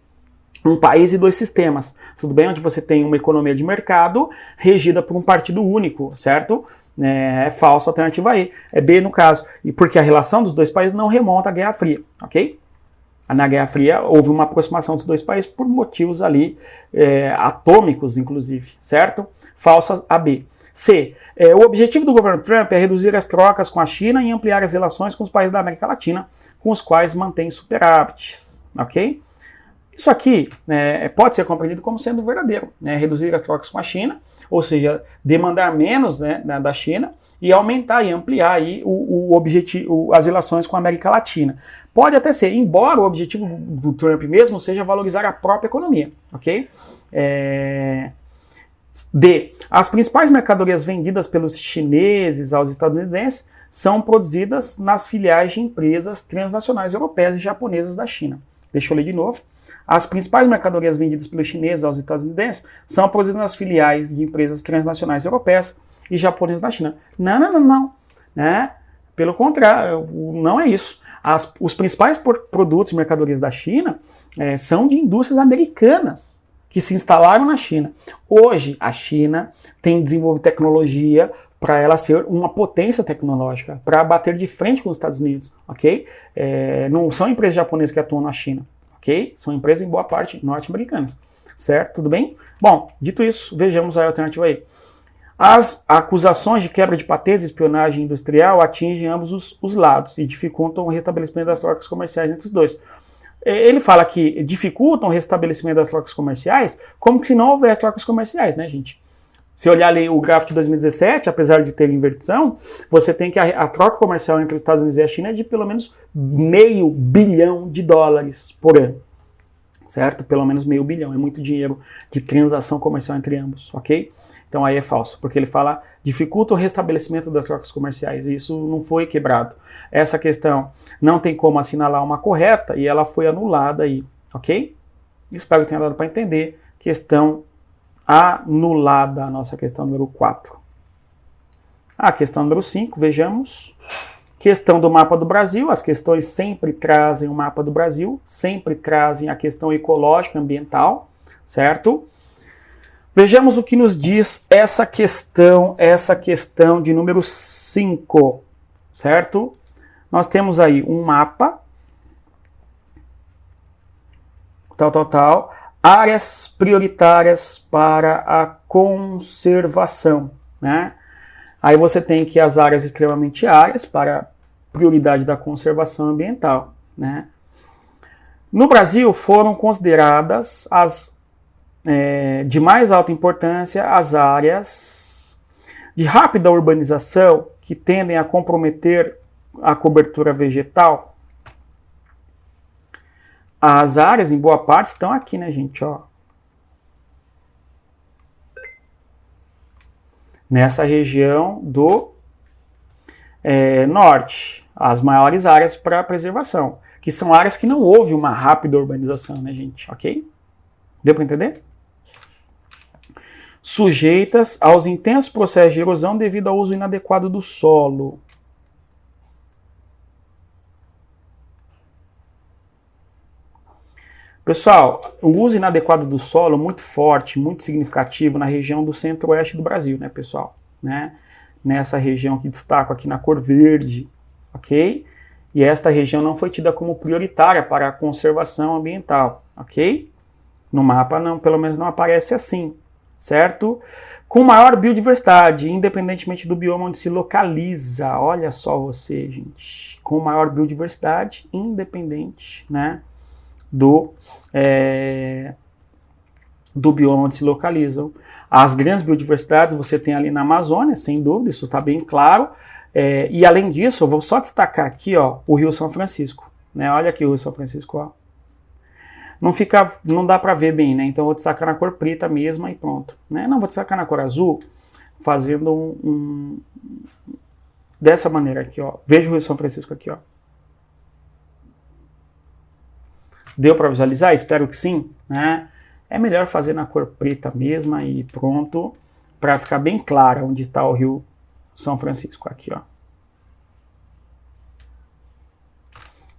um país e dois sistemas, tudo bem? Onde você tem uma economia de mercado regida por um partido único, certo? É falsa a alternativa aí, é B no caso, e porque a relação dos dois países não remonta à Guerra Fria, ok? Na Guerra Fria houve uma aproximação dos dois países por motivos ali atômicos, inclusive, certo? Falsa a B. C. O objetivo do governo Trump é reduzir as trocas com a China e ampliar as relações com os países da América Latina, com os quais mantém superávites, ok? Isso aqui pode ser compreendido como sendo verdadeiro, né? Reduzir as trocas com a China, ou seja, demandar menos, né, da China e aumentar e ampliar aí as relações com a América Latina. Pode até ser, embora o objetivo do Trump mesmo seja valorizar a própria economia, ok? D. As principais mercadorias vendidas pelos chineses aos estadunidenses são produzidas nas filiais de empresas transnacionais europeias e japonesas da China. Deixa eu ler de novo. As principais mercadorias vendidas pelos chineses aos estadunidenses são produzidas nas filiais de empresas transnacionais europeias e japonesas da China. Não. Né? Pelo contrário, não é isso. Os principais produtos e mercadorias da China são de indústrias americanas que se instalaram na China. Hoje, a China tem desenvolvido tecnologia para ela ser uma potência tecnológica, para bater de frente com os Estados Unidos, ok? Não são empresas japonesas que atuam na China, ok? São empresas, em boa parte, norte-americanas, certo? Tudo bem? Bom, dito isso, vejamos a alternativa aí. As acusações de quebra de patentes e espionagem industrial atingem ambos os lados e dificultam o restabelecimento das trocas comerciais entre os dois. Ele fala que dificultam o restabelecimento das trocas comerciais, como que se não houvesse trocas comerciais, né, gente? Se olhar ali o gráfico de 2017, apesar de ter inversão, você tem que a troca comercial entre os Estados Unidos e a China é de pelo menos $500 milhão por ano, certo? Pelo menos R$500 bilhão, é muito dinheiro de transação comercial entre ambos, ok? Então aí é falso, porque ele fala dificulta o restabelecimento das trocas comerciais, e isso não foi quebrado. Essa questão não tem como assinalar uma correta e ela foi anulada aí, ok? Espero que tenha dado para entender. Questão anulada, a nossa questão número 4. A questão número 5, vejamos. Questão do mapa do Brasil. As questões sempre trazem o mapa do Brasil, sempre trazem a questão ecológica, ambiental, certo? Vejamos o que nos diz essa questão de número 5, certo? Nós temos aí um mapa, áreas prioritárias para a conservação, né? Aí você tem aqui as áreas extremamente áreas para prioridade da conservação ambiental, né? No Brasil foram consideradas as de mais alta importância as áreas de rápida urbanização que tendem a comprometer a cobertura vegetal. As áreas, em boa parte, estão aqui, né, gente? Ó. Nessa região do norte, as maiores áreas para preservação, que são áreas que não houve uma rápida urbanização, né, gente? Ok? Deu para entender? Sujeitas aos intensos processos de erosão devido ao uso inadequado do solo. Pessoal, o uso inadequado do solo muito forte, muito significativo na região do centro-oeste do Brasil, né, pessoal? Né? Nessa região que destaco aqui na cor verde, ok? E esta região não foi tida como prioritária para a conservação ambiental, ok? No mapa, não, pelo menos não aparece assim, certo? Com maior biodiversidade, independentemente do bioma onde se localiza. Olha só você, gente. Com maior biodiversidade, independente, né? Do bioma onde se localizam. As grandes biodiversidades você tem ali na Amazônia, sem dúvida, isso está bem claro. E além disso, eu vou só destacar aqui, ó, o Rio São Francisco. Né? Olha aqui o Rio São Francisco, ó. Não dá para ver bem, né? Então eu vou destacar na cor preta mesmo e pronto. Né? Não, vou destacar na cor azul, fazendo dessa maneira aqui, ó. Veja o Rio São Francisco aqui, ó. Deu para visualizar? Espero que sim, né? É melhor fazer na cor preta mesmo e pronto, para ficar bem claro onde está o Rio São Francisco, aqui, ó.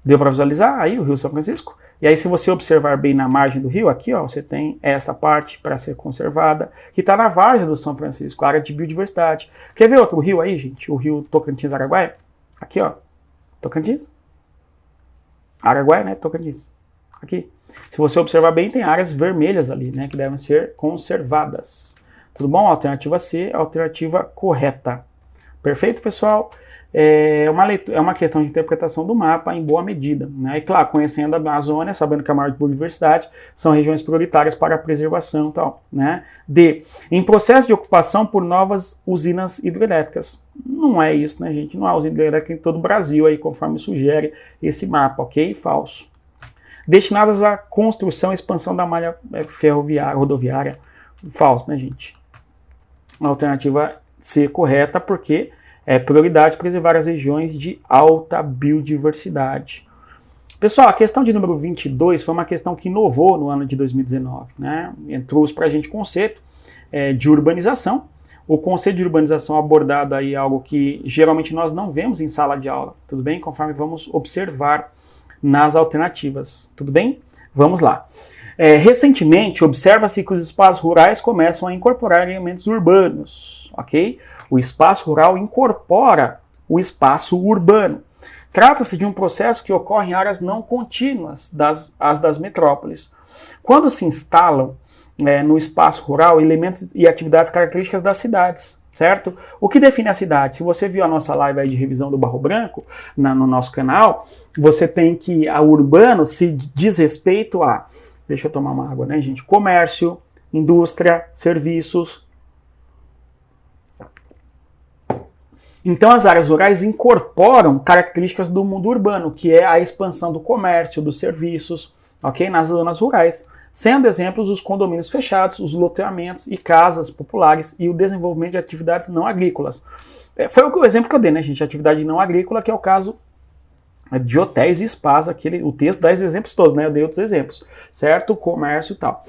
Deu para visualizar aí o Rio São Francisco? E aí, se você observar bem na margem do rio, aqui, ó, você tem esta parte para ser conservada, que está na várzea do São Francisco, área de biodiversidade. Quer ver outro rio aí, gente? O rio Tocantins-Araguaia? Aqui, ó. Tocantins? Araguaia, né? Tocantins. Aqui. Se você observar bem, tem áreas vermelhas ali, né? Que devem ser conservadas. Tudo bom? Alternativa C, alternativa correta. Perfeito, pessoal? É uma questão de interpretação do mapa em boa medida. Né? E claro, conhecendo a Amazônia, sabendo que a maior biodiversidade são regiões prioritárias para a preservação e tal. Né? D. Em processo de ocupação por novas usinas hidrelétricas. Não é isso, né, gente? Não há usina hidrelétrica em todo o Brasil, aí, conforme sugere esse mapa, ok? Falso. Destinadas à construção e expansão da malha ferroviária, rodoviária. Falso, né, gente? A alternativa C correta, porque é prioridade preservar as regiões de alta biodiversidade. Pessoal, a questão de número 22 foi uma questão que inovou no ano de 2019. Né? Trouxe para a gente o conceito de urbanização. O conceito de urbanização abordado aí é algo que geralmente nós não vemos em sala de aula. Tudo bem? Conforme vamos observar nas alternativas. Tudo bem? Vamos lá. Recentemente, observa-se que os espaços rurais começam a incorporar elementos urbanos. Ok? O espaço rural incorpora o espaço urbano. Trata-se de um processo que ocorre em áreas não contínuas das metrópoles. Quando se instalam no espaço rural elementos e atividades características das cidades, certo? O que define a cidade? Se você viu a nossa live aí de revisão do Barro Branco no nosso canal, você tem que a urbano se diz respeito a, deixa eu tomar uma água, né, gente? Comércio, indústria, serviços. Então as áreas rurais incorporam características do mundo urbano, que é a expansão do comércio, dos serviços, ok? Nas zonas rurais, sendo exemplos os condomínios fechados, os loteamentos e casas populares e o desenvolvimento de atividades não agrícolas. Foi o exemplo que eu dei, né, gente? Atividade não agrícola, que é o caso de hotéis e spas, o texto dá esses exemplos todos, né? Eu dei outros exemplos, certo? Comércio e tal.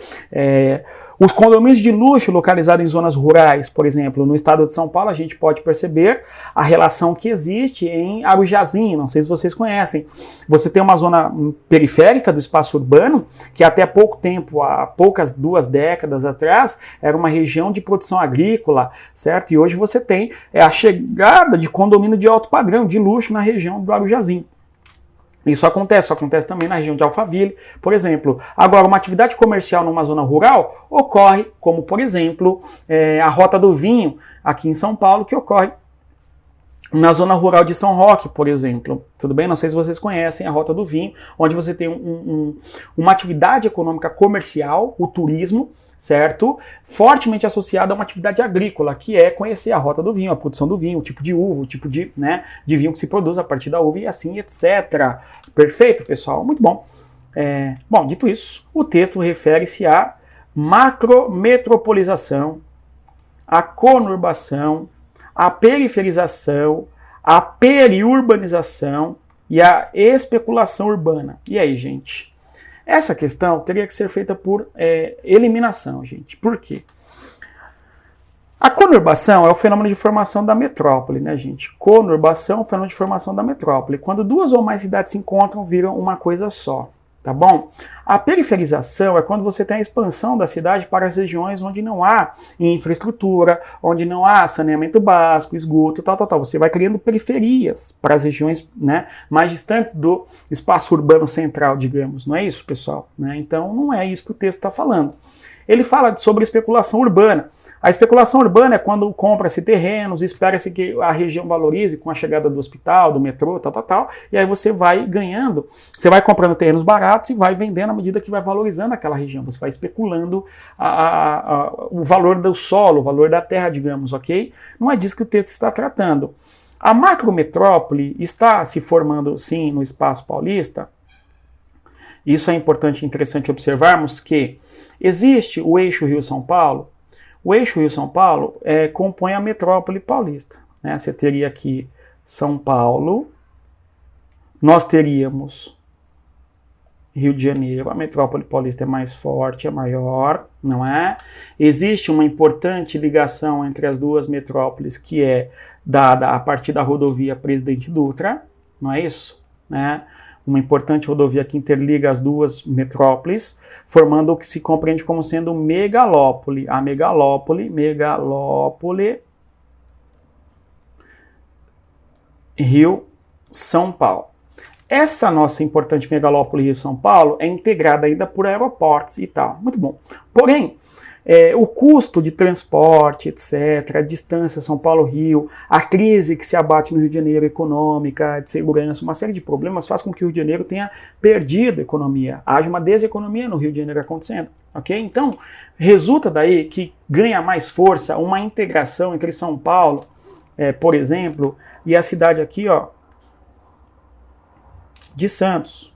Os condomínios de luxo localizados em zonas rurais, por exemplo, no estado de São Paulo, a gente pode perceber a relação que existe em Arujazinho, não sei se vocês conhecem. Você tem uma zona periférica do espaço urbano, que até pouco tempo, há poucas 2 décadas atrás, era uma região de produção agrícola, certo? E hoje você tem a chegada de condomínio de alto padrão, de luxo, na região do Arujazinho. Isso acontece também na região de Alphaville, por exemplo. Agora, uma atividade comercial numa zona rural ocorre, como por exemplo, a Rota do Vinho, aqui em São Paulo, que ocorre na zona rural de São Roque, por exemplo. Tudo bem? Não sei se vocês conhecem a Rota do Vinho, onde você tem uma atividade econômica comercial, o turismo, certo? Fortemente associada a uma atividade agrícola, que é conhecer a Rota do Vinho, a produção do vinho, o tipo de uva, o tipo de vinho que se produz a partir da uva e assim, etc. Perfeito, pessoal? Muito bom. Bom, dito isso, o texto refere-se à macrometropolização, à conurbação, a periferização, a periurbanização e a especulação urbana. E aí, gente? Essa questão teria que ser feita por eliminação, gente. Por quê? A conurbação é o fenômeno de formação da metrópole, né, gente? Conurbação é o fenômeno de formação da metrópole. Quando 2 ou mais cidades se encontram, viram uma coisa só. Tá bom? A periferização é quando você tem a expansão da cidade para as regiões onde não há infraestrutura, onde não há saneamento básico, esgoto, tal. Você vai criando periferias para as regiões, né, mais distantes do espaço urbano central, digamos. Não é isso, pessoal? Né? Então, não é isso que o texto está falando. Ele fala sobre especulação urbana. A especulação urbana é quando compra-se terrenos, espera-se que a região valorize com a chegada do hospital, do metrô, tal, e aí você vai ganhando, você vai comprando terrenos baratos e vai vendendo à medida que vai valorizando aquela região. Você vai especulando o valor do solo, o valor da terra, digamos, ok? Não é disso que o texto está tratando. A macrometrópole está se formando, sim, no espaço paulista. Isso é importante e interessante observarmos que existe o eixo Rio-São Paulo. O eixo Rio-São Paulo compõe a metrópole paulista. Né? Você teria aqui São Paulo, nós teríamos Rio de Janeiro, a metrópole paulista é mais forte, é maior, não é? Existe uma importante ligação entre as duas metrópoles que é dada a partir da rodovia Presidente Dutra, não é isso? Né? Uma importante rodovia que interliga as duas metrópoles, formando o que se compreende como sendo megalópole. A megalópole, Rio-São Paulo. Essa nossa importante megalópole Rio-São Paulo é integrada ainda por aeroportos e tal. Muito bom. Porém, o custo de transporte, etc., a distância São Paulo-Rio, a crise que se abate no Rio de Janeiro, econômica, de segurança, uma série de problemas faz com que o Rio de Janeiro tenha perdido economia. Haja uma deseconomia no Rio de Janeiro acontecendo, ok? Então, resulta daí que ganha mais força uma integração entre São Paulo, por exemplo, e a cidade aqui, ó, de Santos.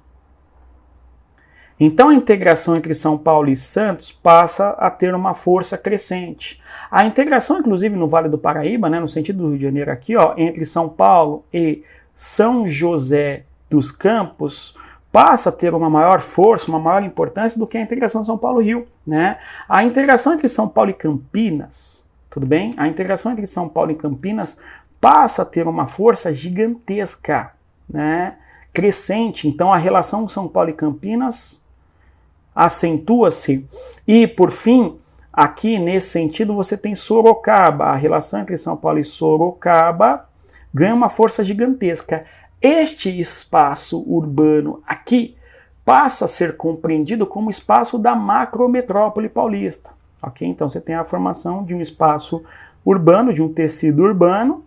Então a integração entre São Paulo e Santos passa a ter uma força crescente. A integração, inclusive, no Vale do Paraíba, né, no sentido do Rio de Janeiro aqui, ó, entre São Paulo e São José dos Campos, passa a ter uma maior força, uma maior importância do que a integração São Paulo-Rio. Né? A integração entre São Paulo e Campinas, tudo bem? A integração entre São Paulo e Campinas passa a ter uma força gigantesca, né? Crescente. Então a relação São Paulo e Campinas acentua-se. E, por fim, aqui nesse sentido você tem Sorocaba. A relação entre São Paulo e Sorocaba ganha uma força gigantesca. Este espaço urbano aqui passa a ser compreendido como espaço da macrometrópole paulista. Ok? Então você tem a formação de um espaço urbano, de um tecido urbano,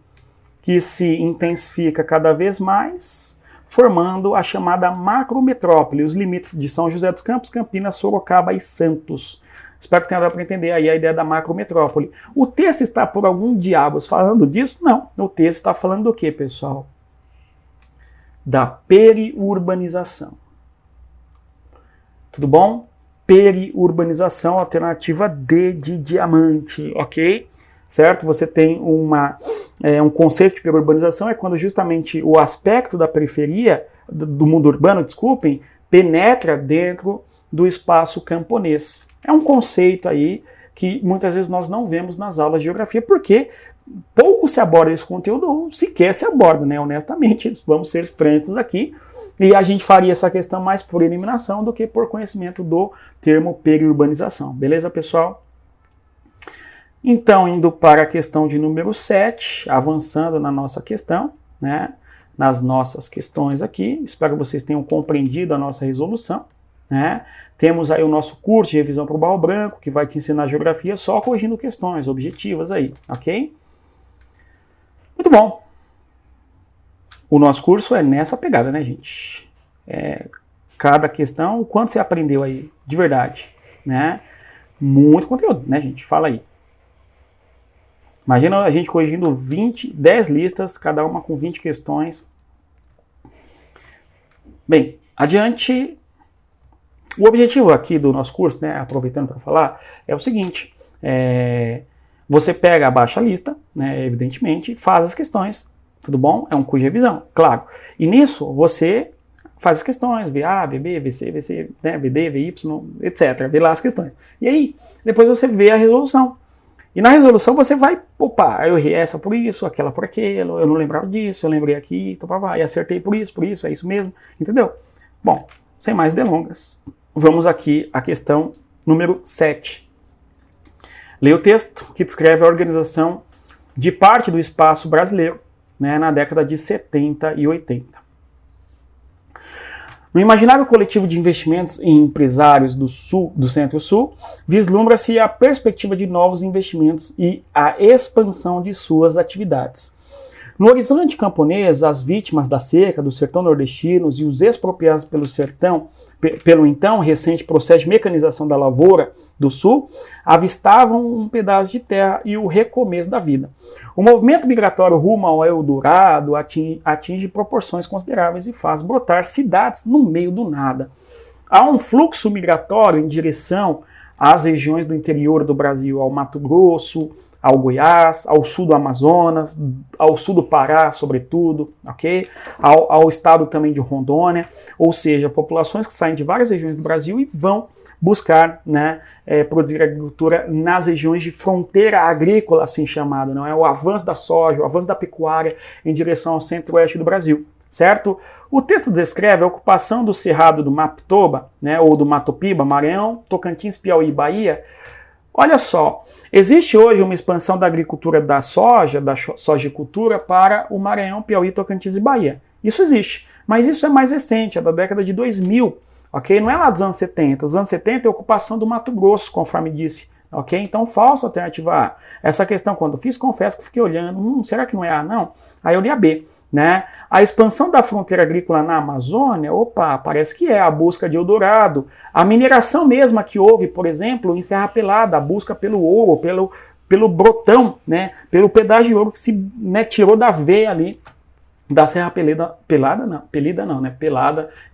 que se intensifica cada vez mais, formando a chamada macrometrópole, os limites de São José dos Campos, Campinas, Sorocaba e Santos. Espero que tenha dado para entender aí a ideia da macrometrópole. O texto está por algum diabos falando disso? Não. O texto está falando do quê, pessoal? Da periurbanização. Tudo bom? Periurbanização, alternativa D de diamante, ok? Certo? Você tem um conceito de periurbanização, é quando justamente o aspecto da periferia, do mundo urbano, desculpem, penetra dentro do espaço camponês. É um conceito aí que muitas vezes nós não vemos nas aulas de geografia, porque pouco se aborda esse conteúdo, ou sequer se aborda, né? Honestamente, vamos ser francos aqui, e a gente faria essa questão mais por eliminação do que por conhecimento do termo periurbanização. Beleza, pessoal? Então, indo para a questão de número 7, avançando na nossa questão, né? Nas nossas questões aqui, espero que vocês tenham compreendido a nossa resolução, né? Temos aí o nosso curso de revisão para o Barro Branco, que vai te ensinar geografia só corrigindo questões objetivas aí, ok? Muito bom. O nosso curso é nessa pegada, né, gente? Cada questão, o quanto você aprendeu aí, de verdade, né? Muito conteúdo, né, gente? Fala aí. Imagina a gente corrigindo 10 listas, cada uma com 20 questões. Bem, adiante. O objetivo aqui do nosso curso, né, aproveitando para falar, é o seguinte. Você pega a baixa lista, né, evidentemente, faz as questões, tudo bom? É um curso de revisão, claro. E nisso você faz as questões, VA, VB, VC, VC, né, VD, VY, etc. Vê lá as questões. E aí, depois você vê a resolução. E na resolução você vai, opa, eu errei essa por isso, aquela por aquilo, eu não lembrava disso, eu lembrei aqui, e acertei por isso, é isso mesmo, entendeu? Bom, sem mais delongas, vamos aqui à questão número 7. Leia o texto que descreve a organização de parte do espaço brasileiro, né, na década de 70 e 80. No imaginário coletivo de investimentos em empresários do Centro-Sul, vislumbra-se a perspectiva de novos investimentos e a expansão de suas atividades. No horizonte camponês, as vítimas da seca do sertão nordestino e os expropriados pelo então recente processo de mecanização da lavoura do Sul, avistavam um pedaço de terra e o recomeço da vida. O movimento migratório rumo ao Eldorado atinge proporções consideráveis e faz brotar cidades no meio do nada. Há um fluxo migratório em direção às regiões do interior do Brasil, ao Mato Grosso, ao Goiás, ao sul do Amazonas, ao sul do Pará, sobretudo, ok? Ao estado também de Rondônia, ou seja, populações que saem de várias regiões do Brasil e vão buscar, né, produzir agricultura nas regiões de fronteira agrícola, assim chamada, não é? O avanço da soja, o avanço da pecuária em direção ao centro-oeste do Brasil, certo? O texto descreve a ocupação do Cerrado do Mapitoba, né, ou do Matopiba, Maranhão, Tocantins, Piauí e Bahia. Olha só, existe hoje uma expansão da agricultura da sojicultura para o Maranhão, Piauí, Tocantins e Bahia. Isso existe, mas isso é mais recente, é da década de 2000, ok? Não é lá dos anos 70. Os anos 70 é a ocupação do Mato Grosso, conforme disse, ok? Então, falsa alternativa A. Essa questão, quando eu fiz, confesso que fiquei olhando, será que não é A, não? Aí eu li a B, né? A expansão da fronteira agrícola na Amazônia, opa, parece que é a busca de Eldorado. A mineração mesma que houve, por exemplo, em Serra Pelada, a busca pelo ouro, pelo brotão, né? Pelo pedaço de ouro que se, né, tirou da veia ali da Serra Pelada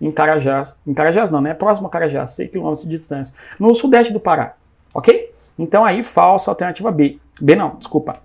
em Carajás. Em Carajás não, né? Próximo a Carajás, 6 km de distância. No sudeste do Pará, ok? Então aí, falsa alternativa B. B não, desculpa.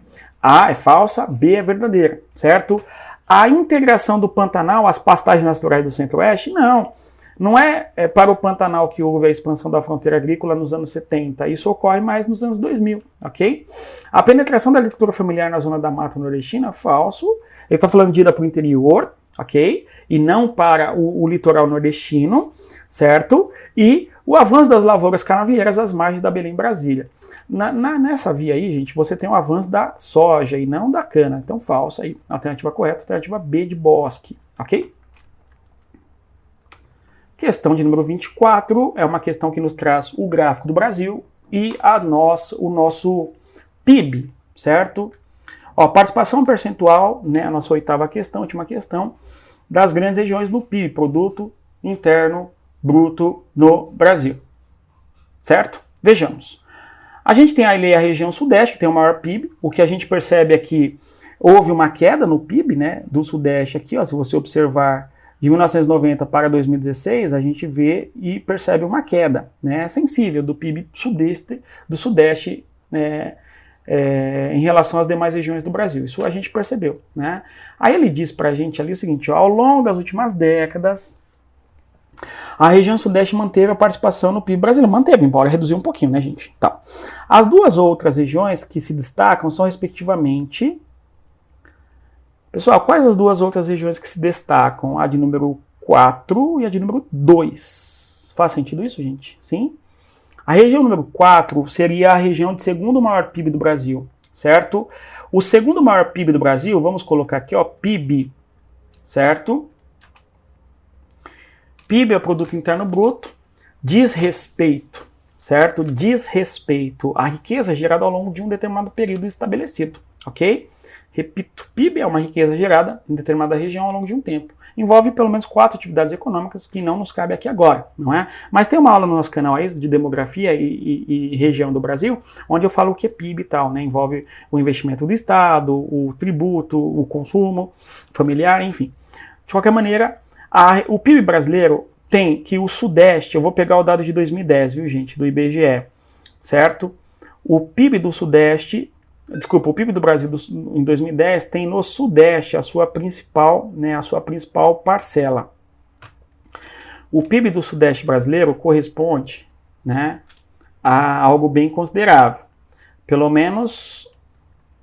A é falsa, B é verdadeira, certo? A integração do Pantanal às pastagens naturais do Centro-Oeste? Não. Não é para o Pantanal que houve a expansão da fronteira agrícola nos anos 70. Isso ocorre mais nos anos 2000, ok? A penetração da agricultura familiar na zona da Mata Nordestina? Falso. Ele está falando de ir para o interior, ok? E não para o litoral nordestino, certo? E o avanço das lavouras canavieiras às margens da Belém, Brasília. Nessa via aí, gente, você tem o avanço da soja e não da cana. Então, falsa aí. Alternativa correta, alternativa B de bosque, ok? Questão de número 24 é uma questão que nos traz o gráfico do Brasil e o nosso PIB, certo? Ó, participação percentual, né, a nossa oitava questão, última questão, das grandes regiões no PIB, Produto Interno Bruto no Brasil, certo? Vejamos. A gente tem ali a região sudeste, que tem o maior PIB. O que a gente percebe é que houve uma queda no PIB, né, do sudeste aqui, ó, se você observar De 1990 para 2016, a gente vê e percebe uma queda, né, sensível do PIB do Sudeste em relação às demais regiões do Brasil. Isso a gente percebeu, né? Aí ele diz para a gente ali o seguinte, ó, ao longo das últimas décadas, a região Sudeste manteve a participação no PIB brasileiro. Manteve, embora reduziu um pouquinho, né, gente? Tá. As duas outras regiões que se destacam são, respectivamente... Pessoal, quais as duas outras regiões que se destacam? A de número 4 e a de número 2. Faz sentido isso, gente? Sim? A região número 4 seria a região de segundo maior PIB do Brasil, certo? O segundo maior PIB do Brasil, vamos colocar aqui, ó, PIB, certo? PIB é o Produto Interno Bruto, diz respeito, certo? Diz respeito à riqueza gerada ao longo de um determinado período estabelecido, ok? Repito, PIB é uma riqueza gerada em determinada região ao longo de um tempo. Envolve pelo menos 4 atividades econômicas que não nos cabe aqui agora, não é? Mas tem uma aula no nosso canal aí de demografia e região do Brasil, onde eu falo o que é PIB e tal, né? Envolve o investimento do Estado, o tributo, o consumo familiar, enfim. De qualquer maneira, o PIB brasileiro tem que o Sudeste, eu vou pegar o dado de 2010, viu, gente, do IBGE, certo? O PIB do Sudeste... Desculpa, o PIB do Brasil em 2010 tem no Sudeste a sua principal parcela. O PIB do Sudeste brasileiro corresponde, né, a algo bem considerável. Pelo menos,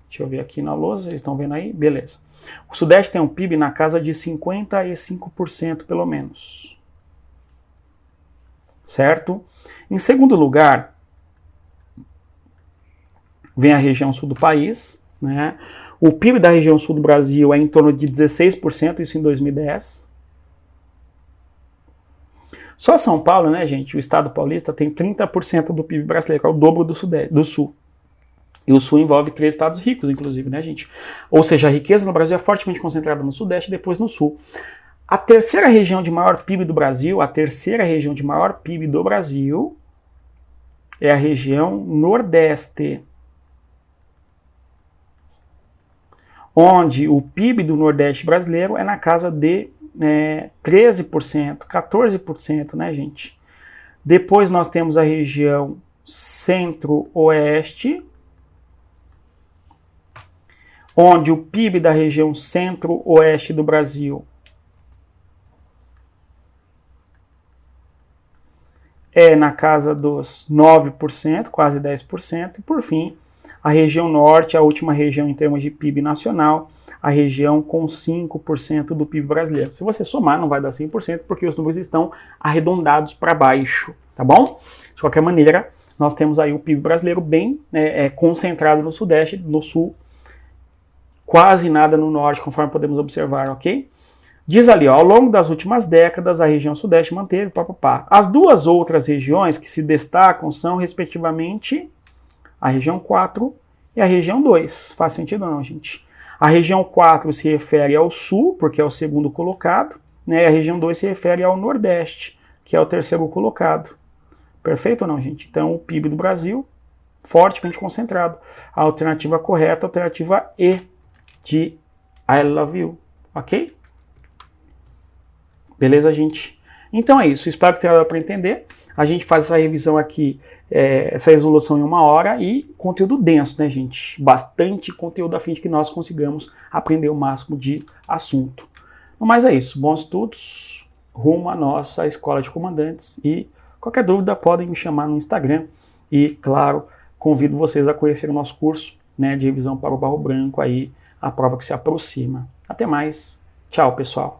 deixa eu ver aqui na lousa, vocês estão vendo aí? Beleza. O Sudeste tem um PIB na casa de 55% pelo menos. Certo? Em segundo lugar, vem a região sul do país, né? O PIB da região sul do Brasil é em torno de 16%, isso em 2010. Só São Paulo, né, gente, o estado paulista tem 30% do PIB brasileiro, que é o dobro do sul. E o sul envolve 3 estados ricos, inclusive, né, gente? Ou seja, a riqueza no Brasil é fortemente concentrada no Sudeste e depois no Sul. A terceira região de maior PIB do Brasil, é a região Nordeste, onde o PIB do Nordeste brasileiro é na casa de 13%, 14%, né, gente? Depois nós temos a região Centro-Oeste, onde o PIB da região Centro-Oeste do Brasil é na casa dos 9%, quase 10%, e por fim, a região Norte, a última região em termos de PIB nacional, a região com 5% do PIB brasileiro. Se você somar, não vai dar 100%, porque os números estão arredondados para baixo, tá bom? De qualquer maneira, nós temos aí o PIB brasileiro bem concentrado no Sudeste, no Sul, quase nada no Norte, conforme podemos observar, ok? Diz ali, ó, ao longo das últimas décadas, a região Sudeste manteve, As duas outras regiões que se destacam são, respectivamente, a região 4 e a região 2. Faz sentido ou não, gente? A região 4 se refere ao Sul, porque é o segundo colocado, né? E a região 2 se refere ao Nordeste, que é o terceiro colocado. Perfeito ou não, gente? Então, o PIB do Brasil, fortemente concentrado. A alternativa correta, a alternativa E, de I love you, ok? Beleza, gente? Então é isso, espero que tenha dado para entender. A gente faz essa revisão aqui, essa resolução em 1 hora e conteúdo denso, né, gente? Bastante conteúdo a fim de que nós consigamos aprender o máximo de assunto. No mais é isso, bons estudos, rumo à nossa escola de comandantes e qualquer dúvida podem me chamar no Instagram e, claro, convido vocês a conhecer o nosso curso, né, de revisão para o Barro Branco, aí, a prova que se aproxima. Até mais, tchau, pessoal!